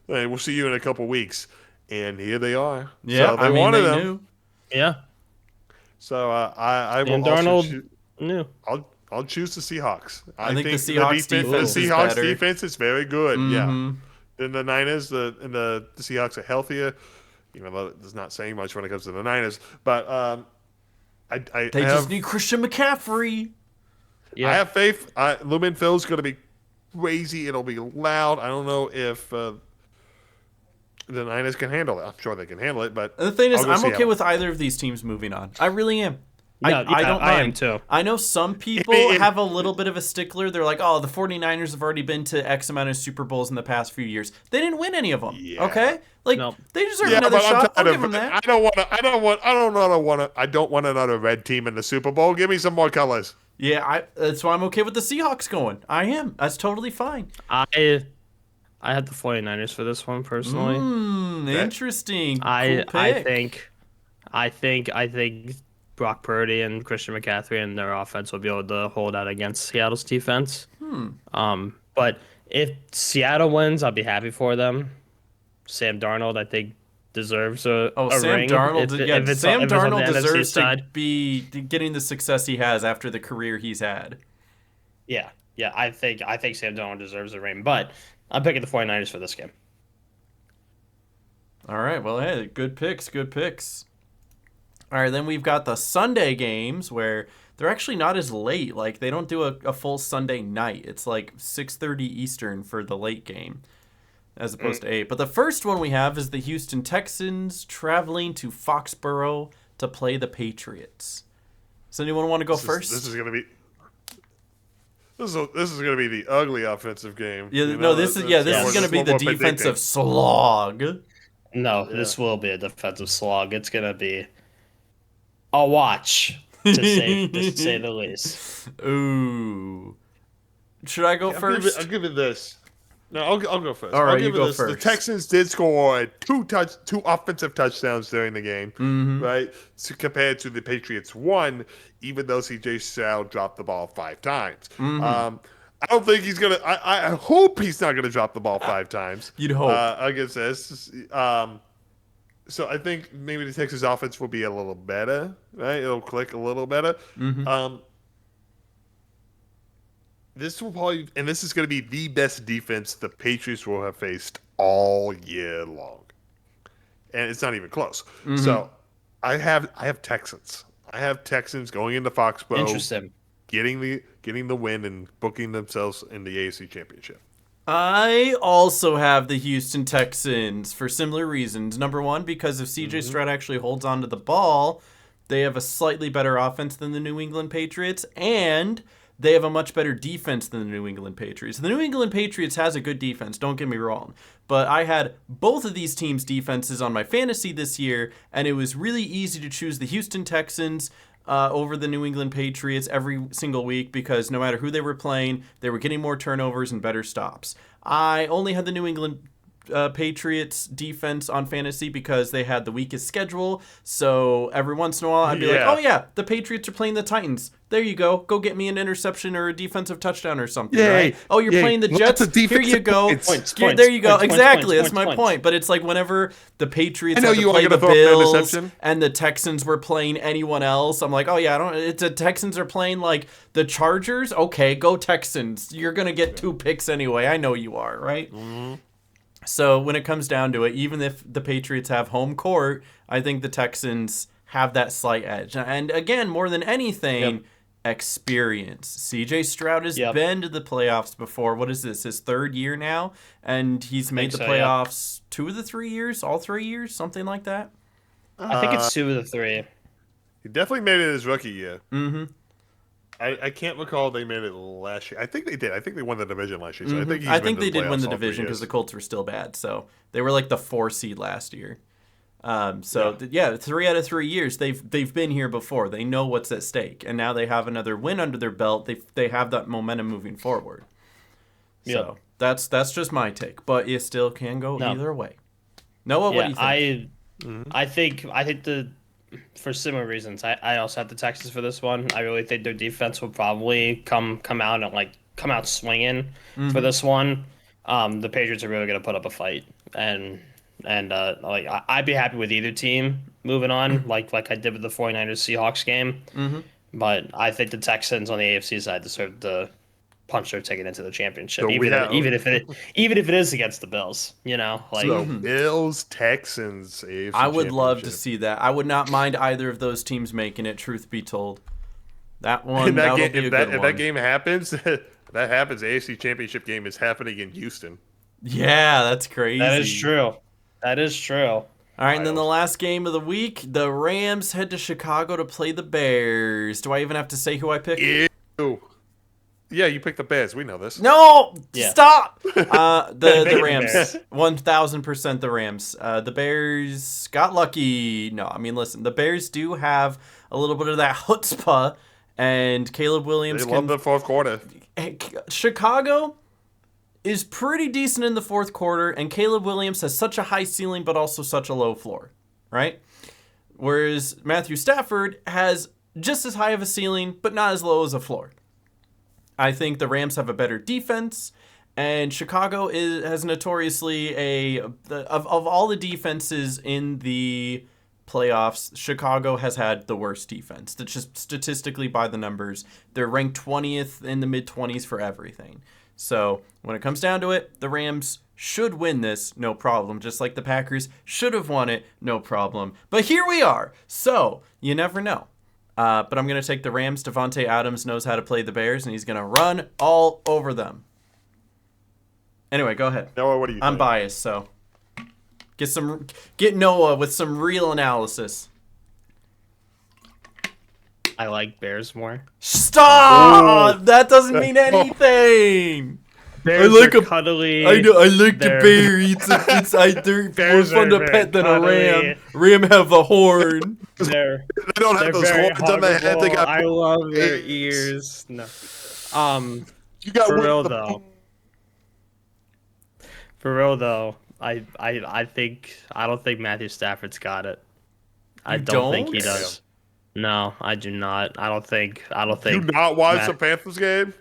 "Hey, we'll see you in a couple weeks." And here they are. Yeah, so they I mean, wanted they them. knew. Yeah. So I will And also Darnold knew. I'll choose the Seahawks. I think the Seahawks defense the is Seahawks better. defense is very good. Yeah. Mhm. Then the Niners, the Seahawks are healthier. That's not saying much when it comes to the Niners, but They just need Christian McCaffrey. Yeah. I have faith. Lumen Phil's going to be crazy. It'll be loud. I don't know if the Niners can handle it. I'm sure they can handle it, but And the thing is, I'll go I'm okay Seattle. with either of these teams moving on. I really am. Yeah, I don't mind. I am too. I know some people have a little bit of a stickler. They're like, oh, the 49ers have already been to X amount of Super Bowls in the past few years. They didn't win any of them. Yeah. Okay? Like, No. they deserve Yeah, another but I'm shot. I'll tired give them of. that. I don't want another red team in the Super Bowl. Give me some more colors. Yeah, that's why I'm okay with the Seahawks going. I am. That's totally fine. I had the 49ers for this one personally. Interesting. I Cool pick. think Brock Purdy and Christian McCaffrey and their offense will be able to hold out against Seattle's defense. But if Seattle wins, I'll be happy for them. Sam Darnold, I think, deserves a Sam ring. Darnold. Sam if it's on the Darnold NFC deserves to side. be getting the success he has after the career he's had. Yeah, I think Sam Darnold deserves a ring, but I'm picking the 49ers for this game. All right. Well, hey, good picks. Good picks. All right. Then we've got the Sunday games where they're actually not as late. Like, they don't do a full Sunday night. It's like 6:30 Eastern for the late game as opposed to 8. But the first one we have is the Houston Texans traveling to Foxborough to play the Patriots. Does anyone want to go first? This is gonna be. This is gonna be the ugly offensive game. Yeah, You no, know, this is that's going to be what the we're predicting. defensive slog. No, this will be a defensive slog. It's gonna be a watch, to say the least. Ooh. Should I go first? I'll give it this. No, I'll go first. All right, I'll give you it go this. first. The Texans did score two offensive touchdowns during the game, Mm-hmm. right? So compared to the Patriots one, even though C.J. Stroud dropped the ball 5 times. Mm-hmm. I don't think he's gonna. I hope he's not gonna drop the ball 5 times. You'd hope. Against this. So I think maybe the Texas offense will be a little better, right? It'll click a little better. Mm-hmm. This will probably, and this is going to be the best defense the Patriots will have faced all year long, and it's not even close. Mm-hmm. So, I have Texans. I have Texans going into Foxborough, Interesting. getting the win and booking themselves in the AFC Championship. I also have the Houston Texans for similar reasons. Number one, because if CJ Stroud actually holds on to the ball, they have a slightly better offense than the New England Patriots, and they have a much better defense than the New England Patriots. The New England Patriots has a good defense, don't get me wrong, but I had both of these teams' defenses on my fantasy this year, and it was really easy to choose the Houston Texans over the New England Patriots every single week because no matter who they were playing, they were getting more turnovers and better stops. I only had the New England Patriots defense on fantasy because they had the weakest schedule. So every once in a while, I'd be like, oh yeah, the Patriots are playing the Titans. There you go. Go get me an interception or a defensive touchdown or something, right? Oh, you're playing the Jets? Here you go. There you go. Exactly. That's my point. But it's like whenever the Patriots had to play the Bills and the Texans were playing anyone else, I'm like, oh yeah, the Texans are playing like the Chargers. Okay, go Texans. You're going to get 2 picks anyway. I know you are, right? Mm-hmm. So when it comes down to it, even if the Patriots have home court, I think the Texans have that slight edge. And again, more than anything, experience. CJ Stroud has been to the playoffs before. What is this, his 3rd year now? And he's made the playoffs 2 of the 3 years, all 3 years, something like that. I think it's 2 of the 3. He definitely made it his rookie year. Mm-hmm. I can't recall they made it last year. I think they did. I think they won the division last year. So I think they did win the division because the Colts were still bad. So they were like the 4 seed last year. 3 out of 3 years they've been here before. They know what's at stake, and now they have another win under their belt. They have that momentum moving forward. So that's just my take, but it still can go either way. Noah, what do you think? I think for similar reasons, I also have the Texans for this one. I really think their defense will probably come out swinging for this one. The Patriots are really going to put up a fight, and I'd be happy with either team moving on, like I did with the 49ers Seahawks game. Mm-hmm. But I think the Texans on the AFC side deserve the punch their ticket into the championship, So even if it is against the Bills. Bills, Texans, AFC I would love to see that. I would not mind either of those teams making it. Truth be told, that one that'll be a good one. If that game happens, the AFC Championship game is happening in Houston. Yeah, that's crazy. That is true. All right, and then the last game of the week, the Rams head to Chicago to play the Bears. Do I even have to say who I picked? Ew. Yeah, you picked the Bears. We know this. No! Yeah. Stop! The Rams. 1,000% the Rams. The Bears got lucky. No, I mean, listen, the Bears do have a little bit of that chutzpah, and Caleb Williams love the fourth quarter. Chicago is pretty decent in the fourth quarter, and Caleb Williams has such a high ceiling but also such a low floor, right? Whereas Matthew Stafford has just as high of a ceiling but not as low as a floor. I think the Rams have a better defense, and Chicago has notoriously of all the defenses in the playoffs, Chicago has had the worst defense. That's just statistically by the numbers. They're ranked 20th in the mid-20s for everything. So when it comes down to it, the Rams should win this, no problem. Just like the Packers should have won it, no problem. But here we are. So you never know. But I'm going to take the Rams. Devontae Adams knows how to play the Bears, and he's going to run all over them. Anyway, go ahead. Noah, what do you think? I'm biased, so get Noah with some real analysis. I like Bears more. Stop! Ooh. That doesn't mean anything. Bears are cuddly. I know. I like the bear. They're more fun to pet than a ram. Ram have a horn. They don't have those horns on their head. They got. I love their ears. No. You got for real though. For real though, I don't think Matthew Stafford's got it. I don't think he does. No, I do not. I don't think. You not watch the Panthers game?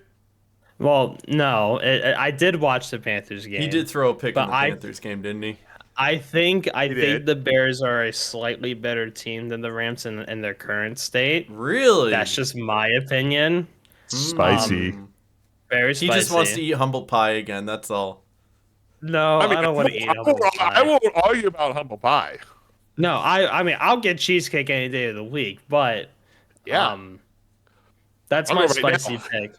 Well, no. I did watch the Panthers game. He did throw a pick in the Panthers game, didn't he? I think the Bears are a slightly better team than the Rams in their current state. Really? That's just my opinion. Spicy. Very spicy. He just wants to eat humble pie again. That's all. No, I don't want to eat humble pie. I won't argue about humble pie. No, I mean I'll get cheesecake any day of the week, but that's my spicy pick.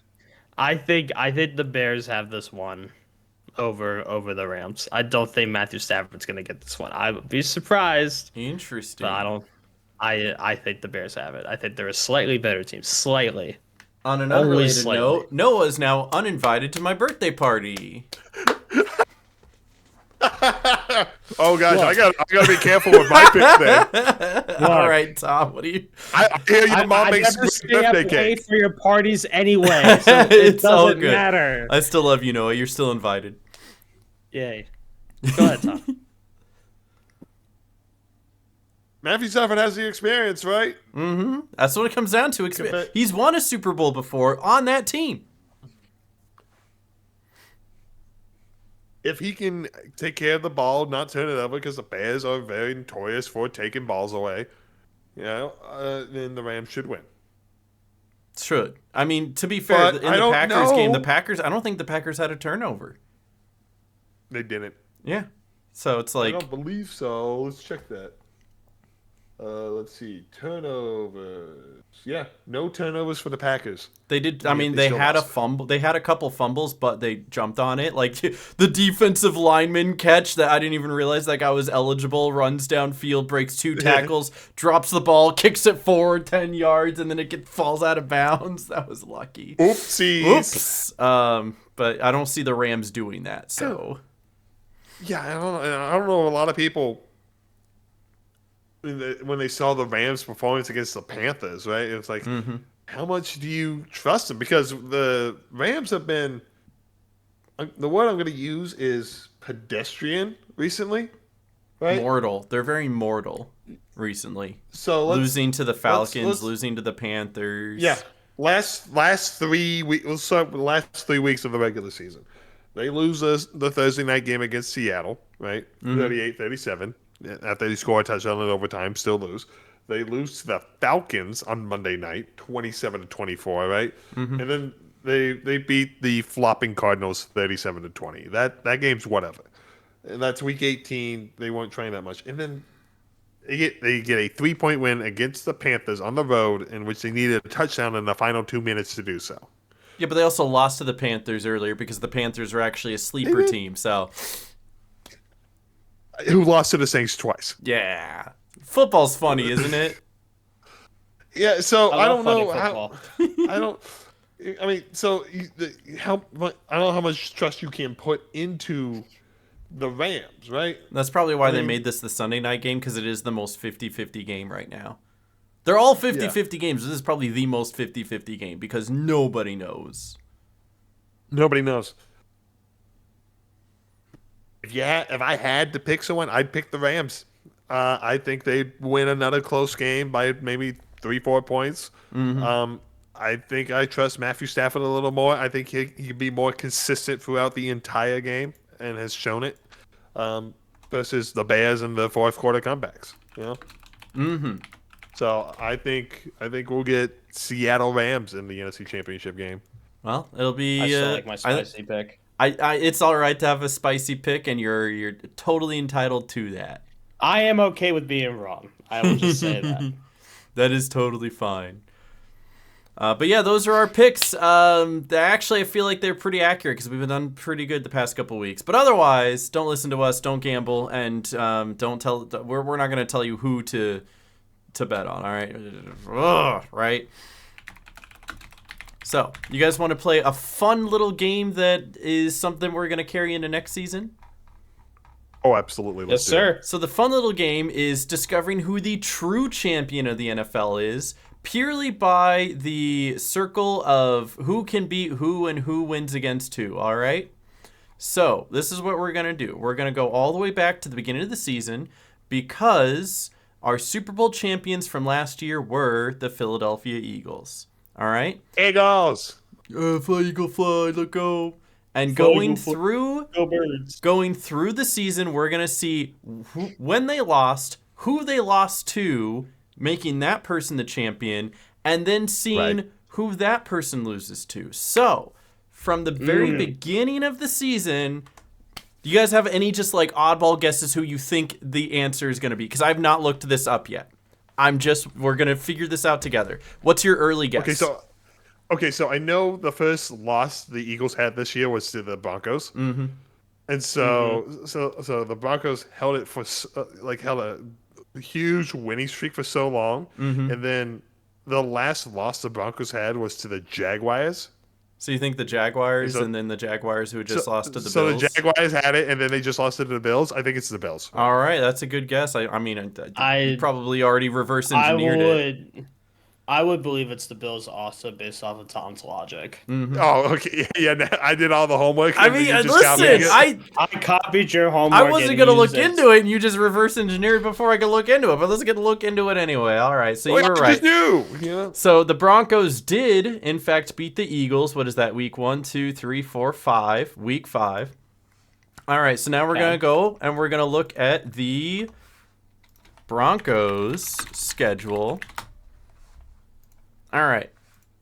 I think the Bears have this one over the Rams. I don't think Matthew Stafford's gonna get this one. I would be surprised. Interesting. But I think the Bears have it. I think they're a slightly better team. Slightly. On an unrelated note, Noah is now uninvited to my birthday party. Oh gosh, I gotta be careful with my pick there. All right, Tom, what do you? I hear your mom makes birthday cake for your parties anyway, so it doesn't matter. I still love you, Noah. You're still invited. Yay. Go ahead, Tom. Matthew Stafford has the experience, right? Mm-hmm. That's what it comes down to. He's won a Super Bowl before on that team. If he can take care of the ball, not turn it over, because the Bears are very notorious for taking balls away, then the Rams should win. Should. I mean, to be fair, But in I the don't Packers game, know. I don't think the Packers had a turnover. They didn't. Yeah. So it's I like, don't believe so. Let's check that. Let's see. Turnovers. Yeah, no turnovers for the Packers. they did. I Yeah, mean, they they still had a lost. fumble. They had a couple fumbles, but they jumped on it. Like the defensive lineman catch that I didn't even realize that guy was eligible. Runs downfield, breaks 2 tackles, drops the ball, kicks it forward 10 yards, and then it falls out of bounds. That was lucky. Oopsies. Oops. But I don't see the Rams doing that. So Yeah, I don't know. A lot of people when they saw the Rams' performance against the Panthers, right? It's like, how much do you trust them? Because the Rams have been. The word I'm going to use is pedestrian recently, right? mortal. They're very mortal recently. So Losing to the Falcons, let's- losing to the Panthers. Yeah, last 3 weeks. Let's start with the last 3 weeks of the regular season. They lose the Thursday night game against Seattle, right? 38-37. After they score a touchdown in overtime, still lose. They lose to the Falcons on Monday night, 27-24, right? And then they beat the flopping Cardinals 37-20. That game's whatever. And that's week 18. They weren't trying that much. And then they get a 3-point win against the Panthers on the road, in which they needed a touchdown in the final 2 minutes to do so. Yeah, but they also lost to the Panthers earlier because the Panthers were actually a sleeper team. So, Who lost to the Saints twice? yeah. Football's funny, isn't it? Yeah, so I love don't know funny how. football. I don't. I mean, so how? I don't know how much trust you can put into the Rams, right? That's probably why they mean- made this the Sunday night game, because it is the most 50-50 game right now. They're all 50-50 games. This is probably the most 50-50 game because nobody knows. Nobody knows. If I had to pick someone, I'd pick the Rams. I think they'd win another close game by maybe 3-4 points. I think I trust Matthew Stafford a little more. I think he can be more consistent throughout the entire game and has shown it. Versus the Bears and the fourth quarter comebacks. You know. So I think we'll get Seattle Rams in the NFC Championship game. Well, it'll be. I still like my spicy pick. It's all right to have a spicy pick, and you're totally entitled to that. I am okay with being wrong. I will just say that. That is totally fine. But yeah, those are our picks. Actually, I feel like they're pretty accurate because we've done pretty good the past couple weeks. But otherwise, don't listen to us, don't gamble, and don't tell. We're not going to tell you who to bet on. All right, ugh, right. So, you guys want to play a fun little game that is something we're going to carry into next season? Oh, absolutely. Yes, sir. So the fun little game is discovering who the true champion of the NFL is, purely by the circle of who can beat who and who wins against who, all right? So this is what we're going to do. We're going to go all the way back to the beginning of the season because our Super Bowl champions from last year were the Philadelphia Eagles, all right? Eagles. Fly, Eagle, fly, let go. And Fly, going Eagle, fly. through... Go Birds. Going through the season, we're going to see when they lost, who they lost to, making that person the champion, and then seeing Right. who that person loses to. So, from the very beginning of the season, do you guys have any just like oddball guesses who you think the answer is going to be? Because I've not looked this up yet. We're going to figure this out together. What's your early guess? Okay, so I know the first loss the Eagles had this year was to the Broncos. Mm-hmm. And so the Broncos held it for held a huge winning streak for so long, and then the last loss the Broncos had was to the Jaguars. So you think the Jaguars and then the Jaguars who just lost to the So Bills? the Jaguars had it, and then they just lost it to the Bills. I think it's the Bills. All right, that's a good guess. I mean, I you probably already reverse I engineered it. would. I would believe it's the Bills also based off of Tom's logic. Oh, okay. Yeah, I did all the homework. I and then mean, you just copied listen, it. I copied your homework. I wasn't gonna look into it, and you just reverse engineered before I could look into it. But let's get to look into it anyway. All right, so you were I right. just knew. Yeah. So the Broncos did, in fact, beat the Eagles. What is that? Week 1, 2, 3, 4, 5. Week 5. All right, so now we're gonna go and we're gonna look at the Broncos schedule. All right,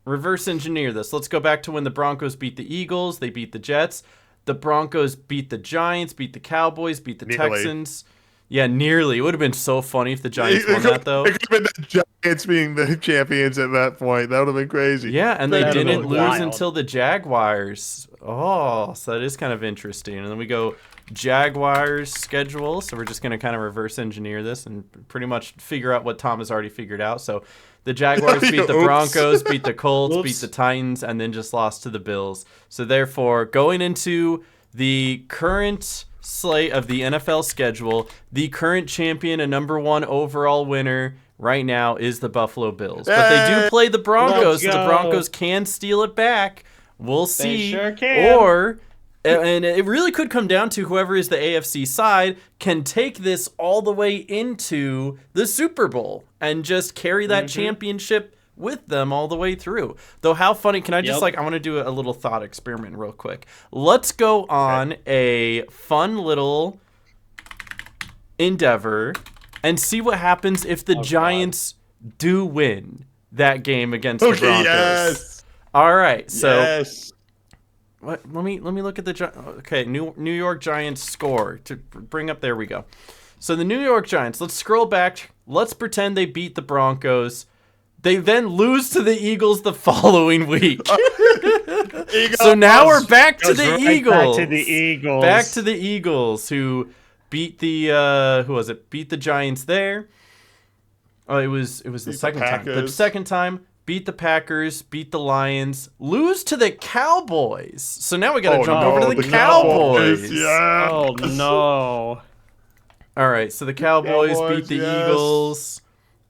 reverse engineer this. Let's go back to when the Broncos beat the Eagles. They beat the Jets. The Broncos beat the Giants, beat the Cowboys, beat the Texans. Yeah, nearly. It would have been so funny if the Giants won that, though. It could have been the Giants being the champions at that point. That would have been crazy. Yeah, and they That'd didn't be lose wild. until the Jaguars. Oh, so that is kind of interesting. And then we go Jaguars schedule. So we're just going to kind of reverse engineer this and pretty much figure out what Tom has already figured out. So the Jaguars beat the Oops. Broncos, beat the Colts, beat Oops. the Titans, and then just lost to the Bills. So therefore, going into the current slate of the NFL schedule, the current champion and number 1 overall winner right now is the Buffalo Bills. But they do play the Broncos, so the go. Broncos can steal it back. We'll see. sure can. Or, and it really could come down to whoever is the AFC side can take this all the way into the Super Bowl and just carry that championship with them all the way through. Though how funny, can I just Yep. I want to do a little thought experiment real quick. Let's go on a fun little endeavor and see what happens if the Giants do win that game against the Broncos. Yes. All right, so Yes. what? Let me look at the okay New York Giants score to bring up. There we go. So the New York Giants. Let's scroll back. Let's pretend they beat the Broncos. They then lose to the Eagles the following week. So now we're back to Goes the right Eagles. Back to the Eagles. Back to the Eagles, who beat the who was it? Beat the Giants there. Oh, it was the second time. The Packers. second time beat the Packers, beat the Lions, lose to the Cowboys. So now we got to jump over to the Cowboys. Yeah. Oh no. All right, so the Cowboys beat Cowboys, the yes. Eagles,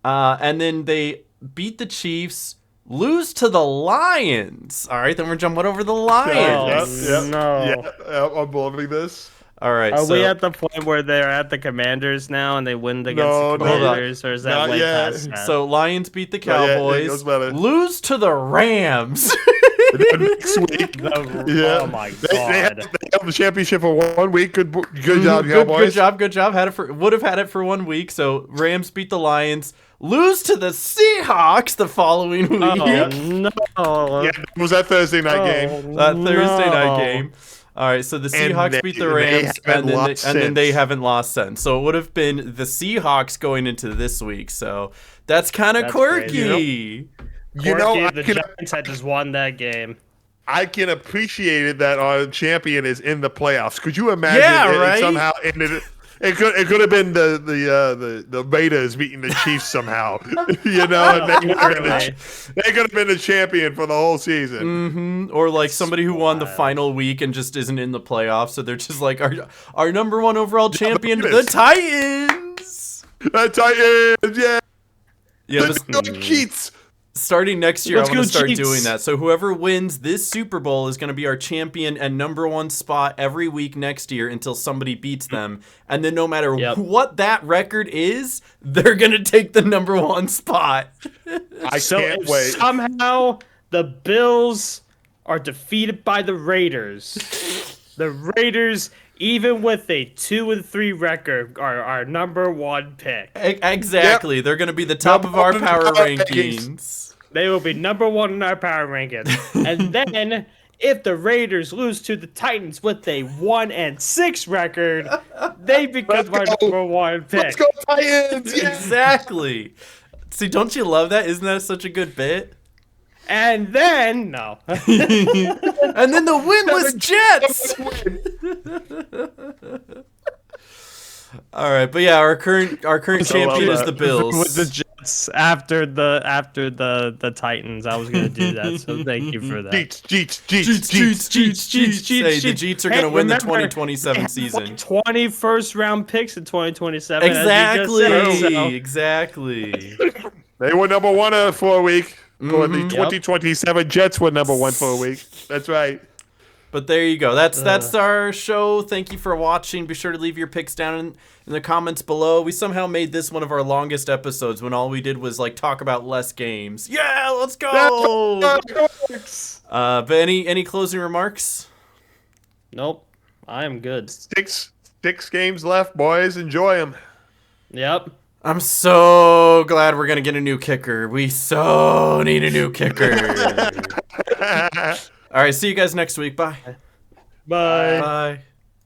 and then they beat the Chiefs. Lose to the Lions. All right, then we're jumping over the Lions. Yep. No. Yeah, I'm believing this. All right, Are so we at the point where they're at the Commanders now and they win against No, the no. Commanders, or is that Not way yet. past that? so Lions beat the Not yet, it Cowboys. goes better. Lose to the Rams. Next week. Yeah. Oh my They have god. the championship for 1 week. Good job, good Cowboys. job, good job. Would have had it for 1 week. So Rams beat the Lions. Lose to the Seahawks the following week. Oh no. Yeah, it was that Thursday night game. That Thursday night no. game. All right, so the And Seahawks beat the they Rams, haven't and lost then they since. haven't lost since. So it would have been the Seahawks going into this week. So that's kind of That's quirky. You know, Quirky, I the can, Giants had just won that game. I can appreciate it that our champion is in the playoffs. Could you imagine Yeah, it right? somehow ended? It could have been the Raiders beating the Chiefs somehow, you know, and they could have been the champion for the whole season. Or like somebody who won the final week and just isn't in the playoffs. So they're just like our number 1 overall champion, the Raiders. Titans. The Titans, yeah, Yeah, the New York Cheats. starting next year, Let's I want go to start Chiefs. doing that. So whoever wins this Super Bowl is going to be our champion and number 1 spot every week next year until somebody beats them. And then no matter Yep. what that record is, they're going to take the number 1 spot. I So can't if wait. somehow the Bills are defeated by the Raiders, the Raiders, even with a 2-3 record, are our number 1 pick. Exactly. They're going to be the top of our Number one power in the power rankings. They will be number 1 in our power rankings. And then, if the Raiders lose to the Titans with a 1-6 record, they become our Let's go. number 1 pick. Let's go Titans! Yeah. Exactly. See, don't you love that? Isn't that such a good bit? And then, no. And then the winless Jets. All right, but yeah, our current champion is the Bills. With the Jets after the Titans. I was gonna do that, so thank you for that. Jeets. Hey, the Jeets are going to Hey, win the remember, 2027 season. 21st round picks in 2027. Exactly. As you just said, so Exactly. They were number one for a week. For the 2027 Jets were number one for a week. That's right. But there you go. That's our show. Thank you for watching. Be sure to leave your picks down in the comments below. We somehow made this one of our longest episodes when all we did was like talk about less games. Yeah, let's go. But any closing remarks? Nope. I am good. Six games left, boys. Enjoy them. Yep. I'm so glad we're gonna get a new kicker. We so need a new kicker. All right, see you guys next week. Bye. Bye. Bye.